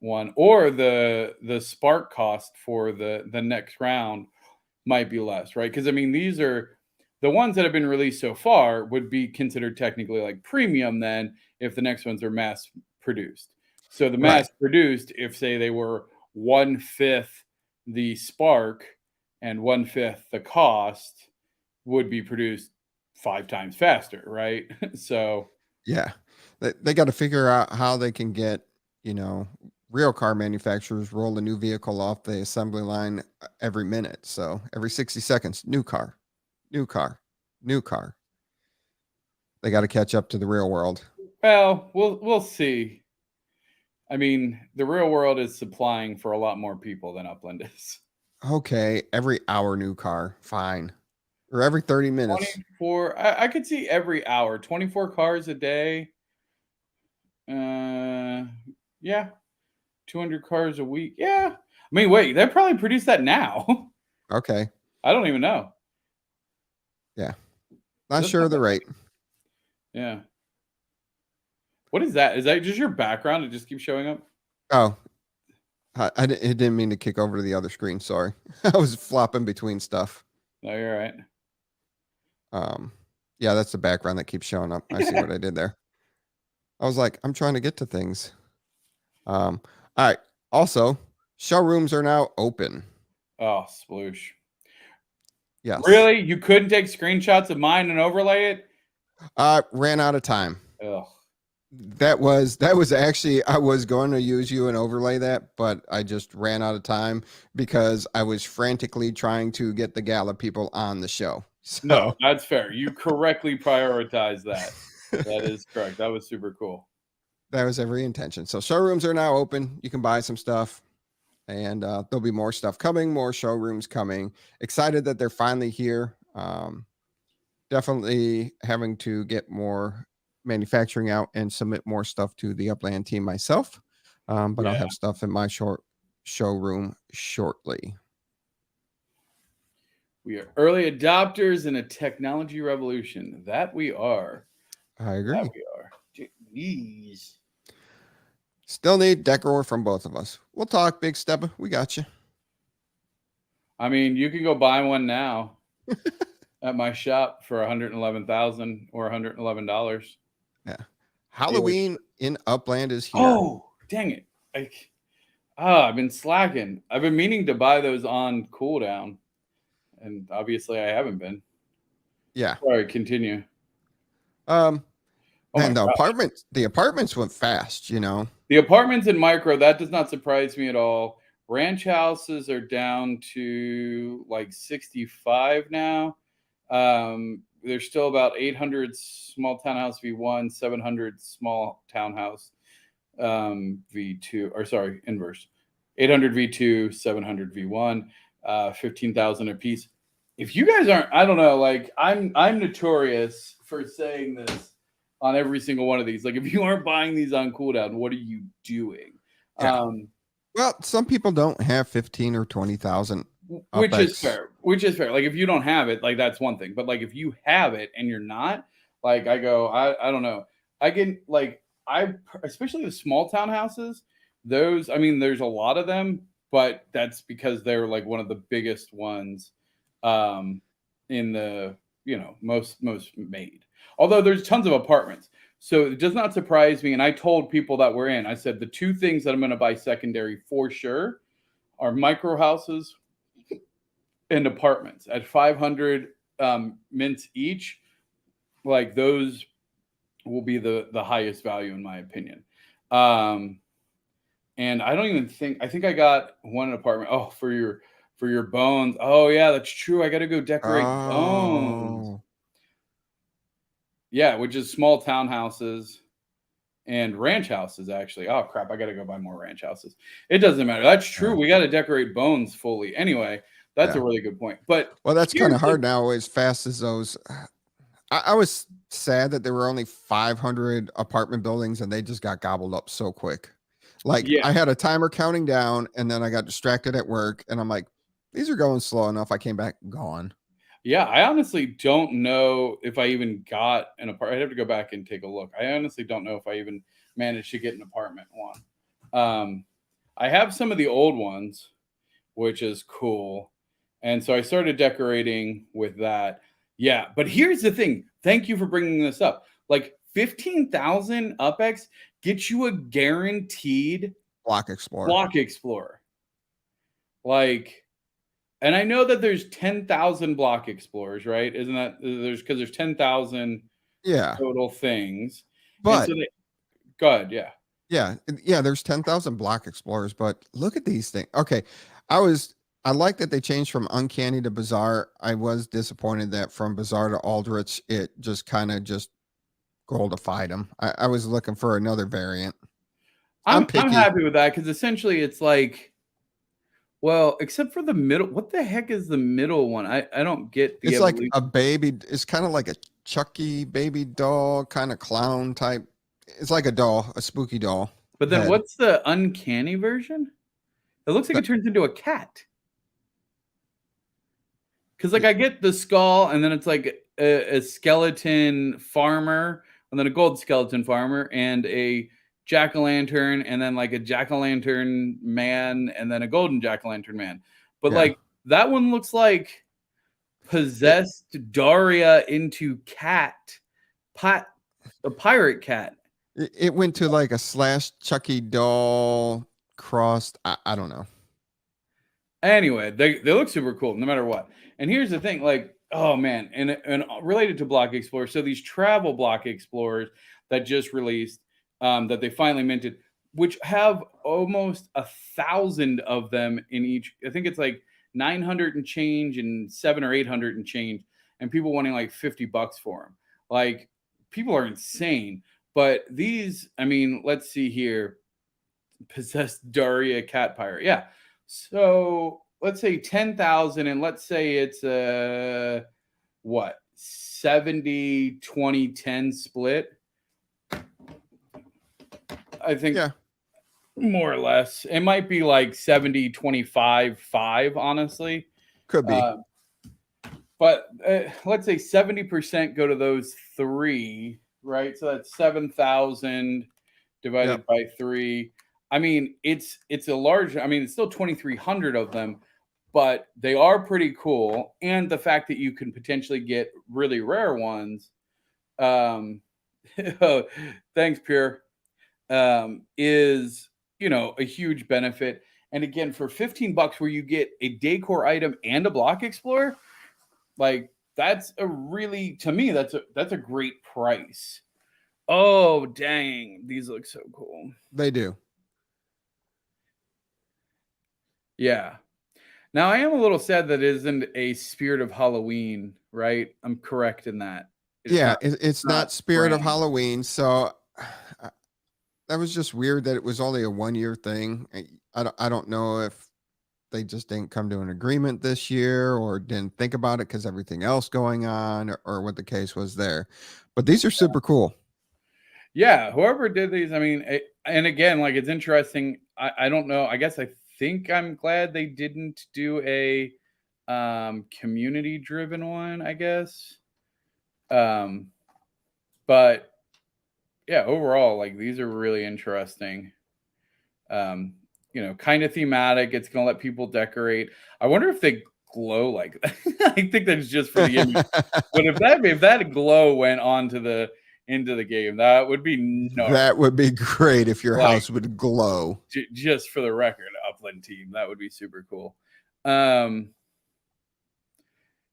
one, or the Spark cost for the next round might be less, right? Because I mean, these are the ones that have been released so far would be considered technically like premium then if the next ones are mass produced. So the mass produced, if say they were 1/5 the Spark and 1/5 the cost, would be produced 5 times faster, right? So yeah, they got to figure out how they can get real car manufacturers roll a new vehicle off the assembly line every minute. So every 60 seconds, new car. They got to catch up to the real world. Well, we'll see. I mean, the real world is supplying for a lot more people than Upland is. Okay, every hour new car, fine. Or every 30 minutes. 24. I could see every hour. 24 cars a day. Yeah. 200 cars a week. Yeah. I mean, wait, they probably produce that now. Okay. I don't even know. Yeah. Not sure of the rate. Yeah. What is that? Is that just your background? It just keeps showing up? Oh. I didn't mean to kick over to the other screen. Sorry. I was flopping between stuff. No, you're right. Yeah, that's the background that keeps showing up. I see what I did there. I was like, I'm trying to get to things. All right. Also, showrooms are now open. Oh, sploosh. Yes. Really? You couldn't take screenshots of mine and overlay it? Ran out of time. Ugh. That was actually, I was going to use you and overlay that, but I just ran out of time because I was frantically trying to get the Gala people on the show. So. No, that's fair. You correctly prioritize that. That is correct. That was super cool. That was every intention. So showrooms are now open. You can buy some stuff, and there'll be more stuff coming, more showrooms coming. Excited that they're finally here. Definitely having to get more manufacturing out and submit more stuff to the Upland team myself. But I'll have stuff in my showroom shortly. We are early adopters in a technology revolution. That we are. I agree. That we are. Jeez. Still need decor from both of us. We'll talk, Big Stepper. We got you. I mean, you can go buy one now at my shop for $111,000 or $111. Yeah. Halloween in Upland is here. Oh, dang it. I've been slacking. I've been meaning to buy those on cooldown, and obviously I haven't been. Yeah. Sorry, continue. And the apartments went fast, you know. The apartments in micro, that does not surprise me at all. Ranch houses are down to like 65 now. There's still about 800 small townhouse V1, 700 small townhouse V2, or sorry, inverse. 800 V2, 700 V1, 15,000 a piece. If you guys aren't, I don't know, like I'm notorious for saying this on every single one of these. Like if you aren't buying these on cooldown, what are you doing? Yeah. Well, some people don't have 15 or 20,000. Which is fair. Like if you don't have it, like that's one thing. But like if you have it and you're not, like I don't know. I get like especially the small townhouses, those, I mean, there's a lot of them, but that's because they're like one of the biggest ones in the, you know, most made. Although there's tons of apartments. So it does not surprise me. And I told people that we're in, I said, the two things that I'm going to buy secondary for sure are micro houses and apartments at 500 mints each. Like those will be the highest value in my opinion. And I don't even think, I think I got one apartment. Oh, for your bones. Oh yeah, that's true. I got to go decorate bones. Yeah, which is small townhouses and ranch houses, actually. Oh, crap. I got to go buy more ranch houses. It doesn't matter. That's true. We got to decorate bones fully. Anyway, that's a really good point. But well, that's kind of hard now as fast as those. I was sad that there were only 500 apartment buildings and they just got gobbled up so quick. Like I had a timer counting down and then I got distracted at work and I'm like, these are going slow enough. I came back, gone. Yeah, I honestly don't know if I even got an apartment. I'd have to go back and take a look. I honestly don't know if I even managed to get an apartment one. I have some of the old ones, which is cool. And so I started decorating with that. Yeah, but here's the thing. Thank you for bringing this up. Like 15,000 UpX gets you a guaranteed Block Explorer. Like... And I know that there's 10,000 block explorers, right? Isn't that because there's 10,000 total things. But so go ahead, yeah. There's 10,000 block explorers, but look at these things. Okay, I like that they changed from uncanny to bizarre. I was disappointed that from bizarre to Aldrich, it just kind of just goldified them. I was looking for another variant. I'm happy with that because essentially it's like. Well, except for the middle. What the heck is the middle one? I don't get the. It's like a baby. It's kind of like a Chucky baby doll, kind of clown type. It's like a doll, a spooky doll. But then what's the uncanny version? It looks like it turns into a cat. Because like I get the skull, and then it's like a skeleton farmer, and then a gold skeleton farmer, and a jack-o'-lantern, and then like a jack-o'-lantern man, and then a golden jack-o'-lantern man. But like that one looks like possessed Daria into a pirate cat. It went to like a / Chucky doll crossed. I don't know. Anyway, they look super cool no matter what. And here's the thing, like, oh man, and related to Block Explorer, so these travel Block Explorers that just released, that they finally minted, which have almost 1,000 of them in each. I think it's like 900 and change and 700 or 800 and change, and people wanting like $50 for them. Like people are insane. But these, I mean, let's see here. Possessed Daria cat pirate. Yeah. So let's say 10,000, and let's say it's a what 70 20 10 split. I think more or less. It might be like 70 25 5, honestly. Could be. But let's say 70% go to those three, right? So that's 7,000 divided by 3. I mean, it's a large, I mean, it's still 2,300 of them, but they are pretty cool. And the fact that you can potentially get really rare ones, thanks, Pure, is, you know, a huge benefit. And again, for $15 where you get a decor item and a block explorer, like that's a really, to me, that's a great price. Oh, dang. These look so cool. They do. Yeah. Now I am a little sad that it isn't a Spirit of Halloween, right? I'm correct in that. It's not Spirit of Halloween. So that was just weird that it was only a 1-year thing. I don't know if they just didn't come to an agreement this year or didn't think about it because everything else going on or what the case was there. But these are super cool. Yeah. Whoever did these, I mean, and again, like it's interesting. I don't know. I guess I think I'm glad they didn't do a community driven one, I guess. But yeah, overall, like these are really interesting. You know, kind of thematic. It's gonna let people decorate. I wonder if they glow like that. I think that's just for the image. But if that glow went onto into the game, that would be gnarly. That would be great if your house would glow. Just for the record, Upland team, that would be super cool.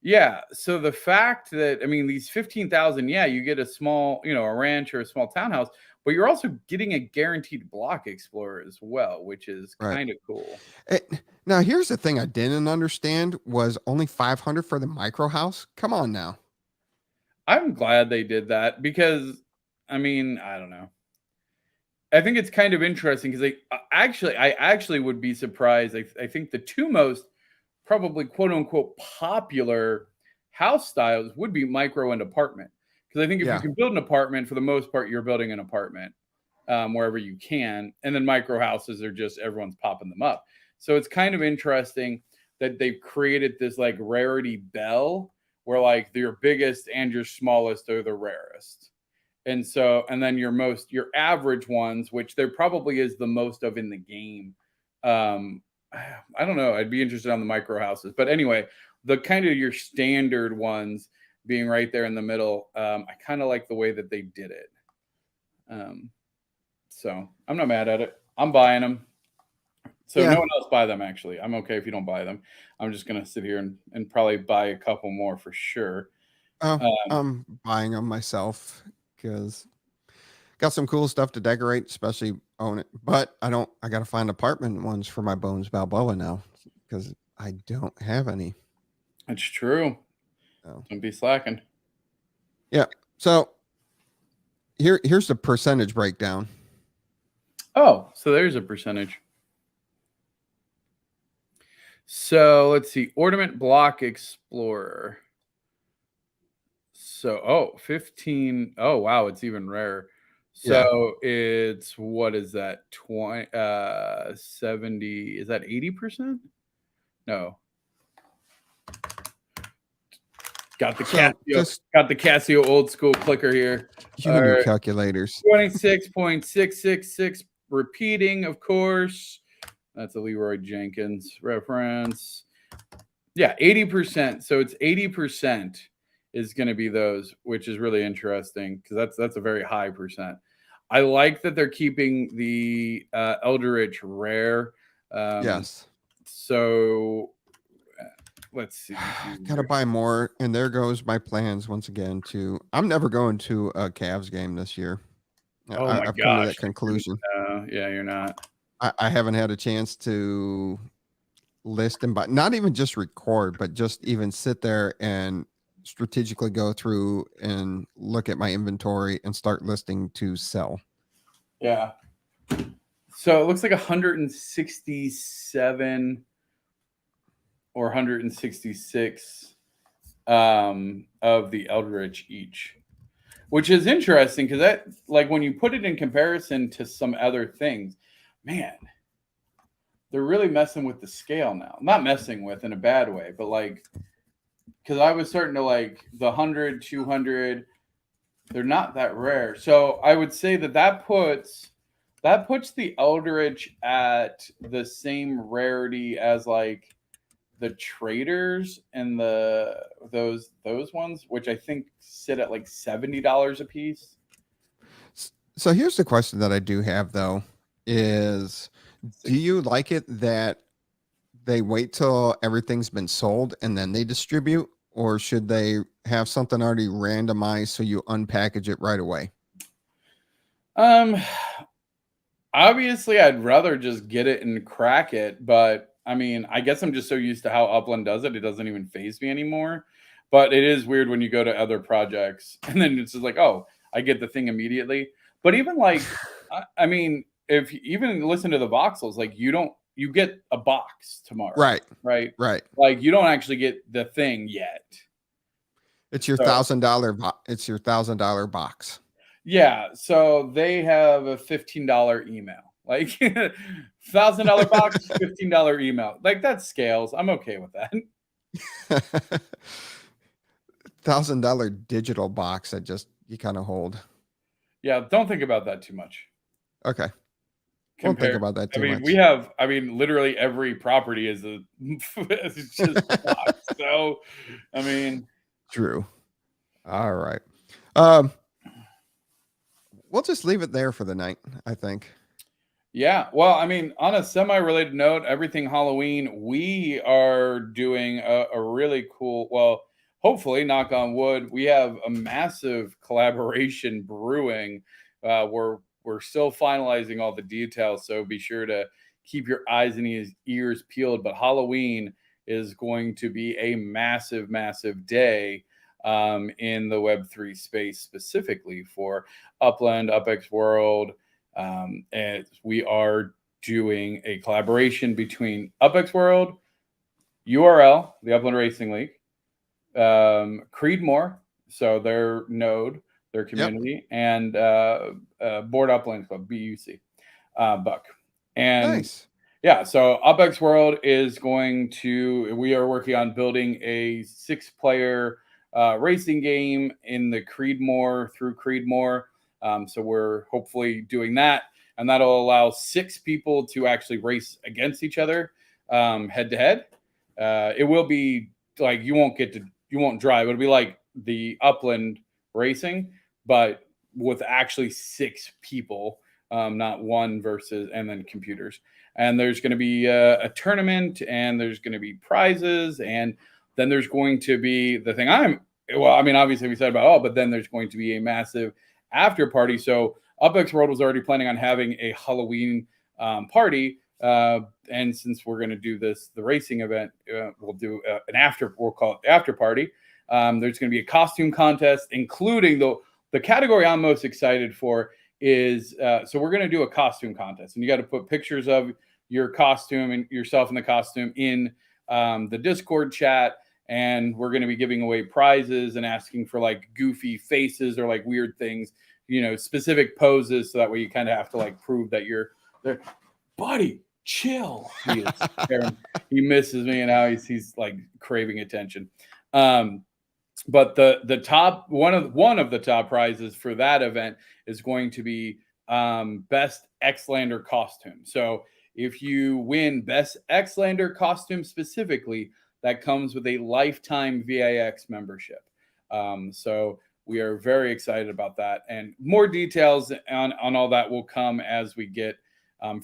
Yeah. So the fact that, I mean, these 15,000, yeah, you get a small, you know, a ranch or a small townhouse, but you're also getting a guaranteed block explorer as well, which is kind of cool. Now, here's the thing I didn't understand was only 500 for the micro house. Come on now. I'm glad they did that because, I mean, I don't know. I think it's kind of interesting because I actually would be surprised. I think the two most probably quote unquote popular house styles would be micro and apartment. Because I think if you can build an apartment, for the most part, you're building an apartment wherever you can. And then micro houses are just everyone's popping them up. So it's kind of interesting that they've created this like rarity bell where like your biggest and your smallest are the rarest. And so, and then your average ones, which there probably is the most of in the game. I don't know. I'd be interested on the micro houses. But anyway, the kind of your standard ones being right there in the middle. I kind of like the way that they did it. So I'm not mad at it. I'm buying them. So no one else buy them, actually. I'm okay if you don't buy them. I'm just going to sit here and probably buy a couple more for sure. I'm buying them myself because got some cool stuff to decorate, especially own it. But I got to find apartment ones for my Bones Balboa now because I don't have any. That's true. Oh. Don't be slacking. Yeah. So here's the percentage breakdown. Oh, so there's a percentage. So let's see. Ornament Block Explorer. So, 15. Oh, wow. It's even rarer. So it's, what is that? 70. Is that 80%? No. Got the Casio old school clicker here. Human calculators. 26.666 repeating, of course. That's a Leroy Jenkins reference. Yeah, 80%. So it's 80% is going to be those, which is really interesting because that's a very high percent. I like that they're keeping the Eldritch rare. Yes. So let's see. Gotta buy more, and there goes my plans once again. I'm never going to a Cavs game this year. Oh my I've gosh. come to that conclusion. Yeah, you're not. I haven't had a chance to list and buy, not even just record, but just even sit there and strategically go through and look at my inventory and start listing to sell. Yeah. So it looks like 167 or 166 of the Eldritch each, which is interesting because that, like, when you put it in comparison to some other things, man, they're really messing with the scale now. Not messing with in a bad way, but like, because I was starting to like the 100, 200, they're not that rare. So I would say that puts the Eldritch at the same rarity as like the traders and those ones, which I think sit at like $70 a piece. So here's the question that I do have though is, do you like it that they wait till everything's been sold and then they distribute, or should they have something already randomized so you unpackage it right away? Obviously I'd rather just get it and crack it, but I mean, I guess I'm just so used to how Upland does it, it doesn't even faze me anymore. But it is weird when you go to other projects and then it's just like, oh, I get the thing immediately. But even like, I mean, if you even listen to the voxels, like you get a box tomorrow. Right. Right. Like you don't actually get the thing yet. It's your $1,000. It's your $1,000 box. Yeah. So they have a $15 email, like $1,000 box, $15 email. Like that scales. I'm okay with that. $1,000 digital box that just you kind of hold. Yeah, don't think about that too much. Okay. Won't think about that too much. Literally every property is it's just a box. So, I mean, true. All right. We'll just leave it there for the night, I think. Yeah. Well, I mean, on a semi-related note, everything Halloween, we are doing a really cool, well, hopefully, knock on wood, we have a massive collaboration brewing. We're still finalizing all the details, so be sure to keep your eyes and ears peeled. But Halloween is going to be a massive, massive day in the Web3 space, specifically for Upland, UpX World. And we are doing a collaboration between UpX World, URL, the Upland Racing League, Creedmoor, so their node, their community, and Board Upland Club, BUC, Buck. And nice. Yeah, so UpX World is we are working on building a 6-player racing game in the Creedmoor through Creedmoor. So we're hopefully doing that, and that'll allow 6 people to actually race against each other head to head. It will be like you won't drive. It'll be like the Upland racing, but with actually 6 people, not one versus, and then computers. And there's going to be a tournament, and there's going to be prizes, and then there's going to be the thing obviously we said about, but then there's going to be a massive after party. So UpX World was already planning on having a Halloween party. And since we're going to do the racing event, we'll do we'll call it after party. There's going to be a costume contest, including the category I'm most excited for is, so we're going to do a costume contest, and you got to put pictures of your costume and yourself in the costume in the Discord chat. And we're going to be giving away prizes and asking for like goofy faces or like weird things, specific poses. So that way you kind of have to like prove that you're there. Buddy, chill. He misses me, and now he's like craving attention. But the top one of the top prizes for that event is going to be best Xlander costume. So if you win best Xlander costume specifically, that comes with a lifetime VIX membership. So we are very excited about that, and more details on all that will come as we get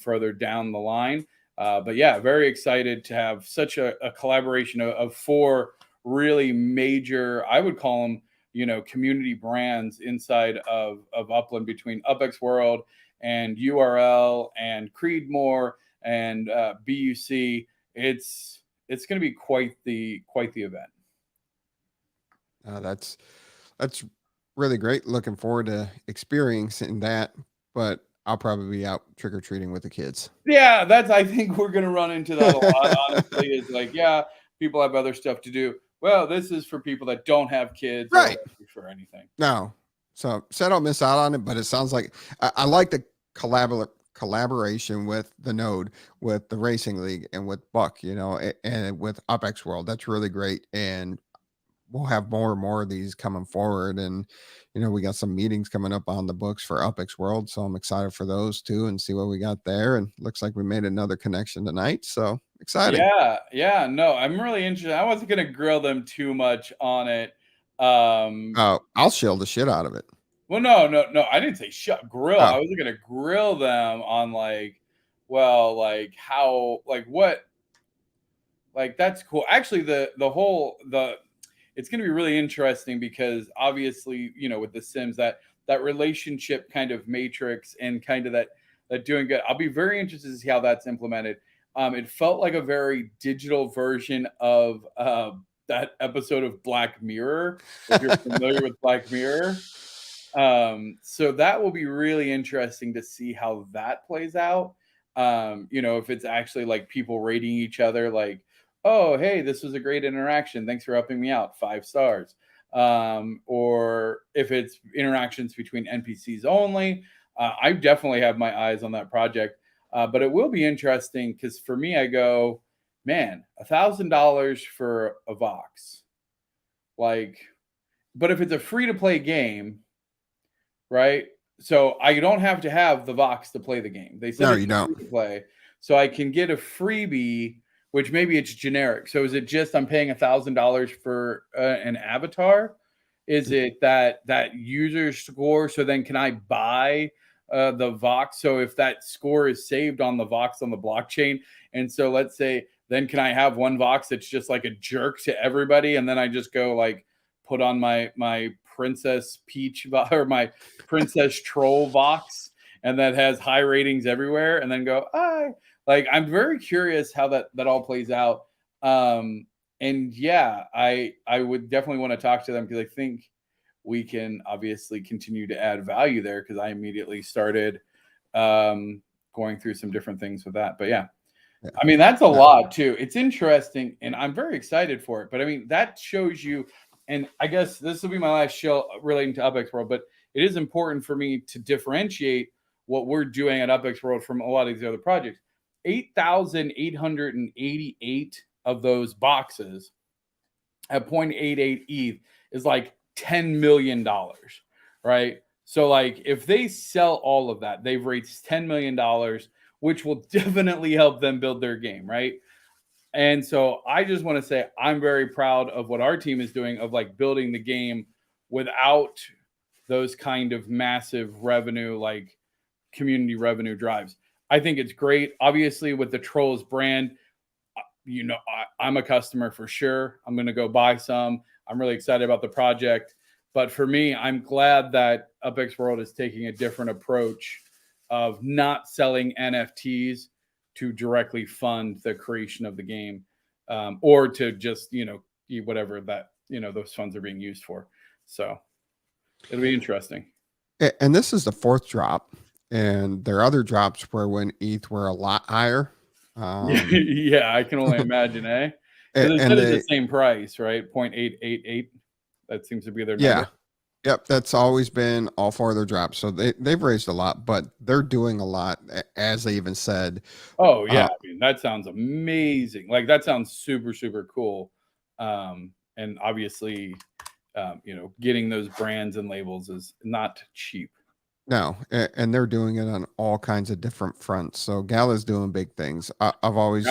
further down the line. But yeah, very excited to have such a collaboration of 4 really major, I would call them, community brands inside of Upland, between UpX World and URL and Creedmoor and BUC. It's going to be quite the event. That's really great. Looking forward to experiencing that, but I'll probably be out trick-or-treating with the kids. Yeah, I think we're going to run into that a lot, honestly. It's like, yeah, people have other stuff to do. Well, this is for people that don't have kids, right? Or for anything. No, so I don't miss out on it, but it sounds like I like the collaboration with the Node, with the Racing League, and with Buck, and with UpX World. That's really great, and we'll have more and more of these coming forward. And we got some meetings coming up on the books for UpX World, so I'm excited for those too and see what we got there. And looks like we made another connection tonight, so exciting. Yeah, no, I'm really interested. I wasn't gonna grill them too much on it. I'll shill the shit out of it. Well, no, I didn't say grill. I wasn't gonna grill them on how, what, that's cool. Actually, it's going to be really interesting because obviously, with the Sims, that relationship kind of matrix and kind of that doing good. I'll be very interested to see how that's implemented. It felt like a very digital version of that episode of Black Mirror, if you're familiar with Black Mirror. So that will be really interesting to see how that plays out. If it's actually like people rating each other, like, oh, hey, this was a great interaction. Thanks for helping me out. 5 stars. Or if it's interactions between NPCs only. I definitely have my eyes on that project. But it will be interesting because for me, I go, man, $1,000 for a Vox. But if it's a free-to-play game, right? So I don't have to have the Vox to play the game. They said no, you don't. Free to play, so I can get a freebie, which maybe it's generic. So is it just I'm paying $1,000 for an avatar? Is it that user score? So then can I buy the Vox? So if that score is saved on the Vox on the blockchain, and so let's say, then can I have one Vox that's just like a jerk to everybody, and then I just go put on my Princess Peach or my Princess Troll Vox, and that has high ratings everywhere, and then go, I'm very curious how that all plays out. And yeah, I would definitely want to talk to them because I think we can obviously continue to add value there, because I immediately started going through some different things with that. But yeah. I mean, that's a lot too. It's interesting, and I'm very excited for it. But I mean, that shows you, and I guess this will be my last show relating to UpX World, but it is important for me to differentiate what we're doing at UpX World from a lot of these other projects. 8,888 of those boxes at 0.88 ETH is like $10 million, right? So if they sell all of that, they've raised $10 million, which will definitely help them build their game, right? And so I just want to say I'm very proud of what our team is doing of building the game without those kind of massive revenue, community revenue drives. I think it's great. Obviously, with the Trolls brand, I'm a customer for sure. I'm going to go buy some. I'm really excited about the project. But for me, I'm glad that UpX World is taking a different approach of not selling NFTs to directly fund the creation of the game, or to just, whatever that, those funds are being used for. So it'll be interesting. And this is the 4th drop, and there are other drops where when ETH were a lot higher. Yeah, I can only imagine, eh? Because it's the same price, right? 0.888. That seems to be their number. Yeah. Yep, that's always been all 4 of their drops. So they've raised a lot, but they're doing a lot, as they even said. Oh, yeah. I mean, that sounds amazing. That sounds super, super cool. And obviously, getting those brands and labels is not cheap. No, and they're doing it on all kinds of different fronts. So Gala's doing big things. I've always,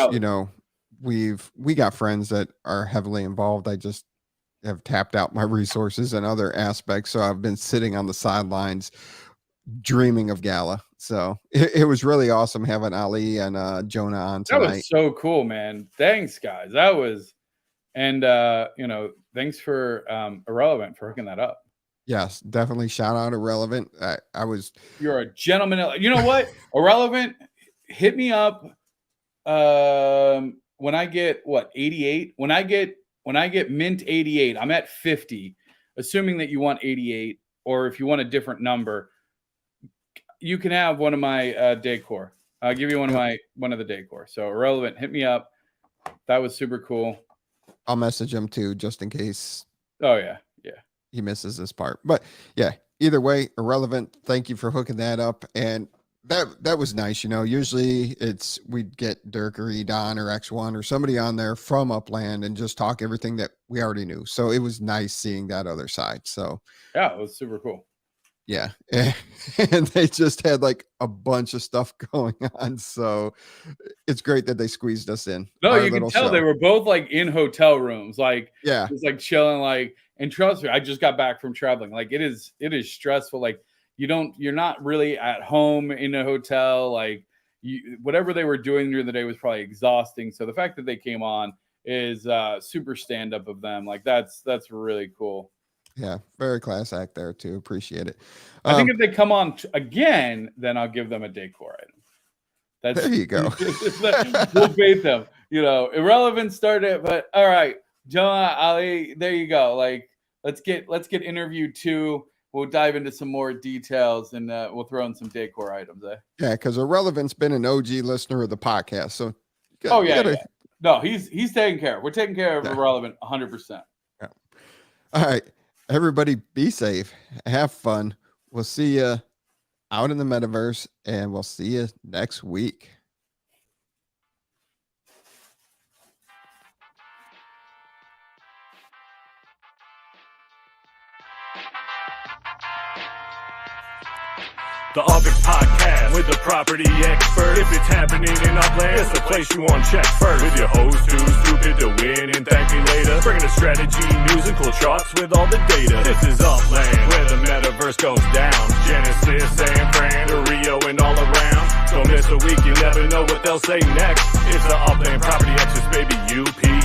we got friends that are heavily involved. I just have tapped out my resources and other aspects, so I've been sitting on the sidelines dreaming of Gala. So it was really awesome having Ali and Jonah on tonight. That was so cool, man. Thanks, guys. That was, and thanks for Irrelevant for hooking that up. Yes, definitely shout out Irrelevant. You're a gentleman. You know what? Irrelevant, hit me up when I get 88. When I get mint 88, I'm at 50. assuming that you want 88, or if you want a different number, you can have one of my decor. I'll give you one of the decor. So Irrelevant, hit me up. That was super cool. I'll message him too, just in case. Oh yeah, he misses this part. But yeah, either way, Irrelevant, thank you for hooking that up. And that was nice. Usually we'd get Dirk or Edon or X1 or somebody on there from Upland and just talk everything that we already knew. So it was nice seeing that other side. So yeah, it was super cool. Yeah. And they just had like a bunch of stuff going on. So it's great that they squeezed us in. No, you can tell they were both like in hotel rooms. Like, yeah, just like chilling. Like, and trust me, I just got back from traveling. Like, it is stressful. Like, you're not really at home in a hotel. Like, whatever they were doing during the day was probably exhausting. So the fact that they came on is super stand up of them. Like, that's really cool. Yeah, very class act there too. Appreciate it. I think if they come on again, then I'll give them a decor item. There you go. We'll bait them. Irrelevant started, but all right, Jonah, Ali, there you go. Like, let's get interview 2. We'll dive into some more details and we'll throw in some decor items. Yeah, because Irrelevant's been an OG listener of the podcast. So yeah. No, he's taken care of. We're taking care of Irrelevant 100%. Yeah. All right. Everybody be safe. Have fun. We'll see you out in the metaverse, and we'll see you next week. The Upland Podcast with the property expert. If it's happening in Upland, it's the place you want to check first. With your host who's stupid to win and thank me later. Bringing the strategy, news, and cool charts with all the data. This is Upland, where the metaverse goes down. Genesis, San Fran, to Rio, and all around. Don't miss a week, you never know what they'll say next. It's the Upland Property Experts, baby, UP.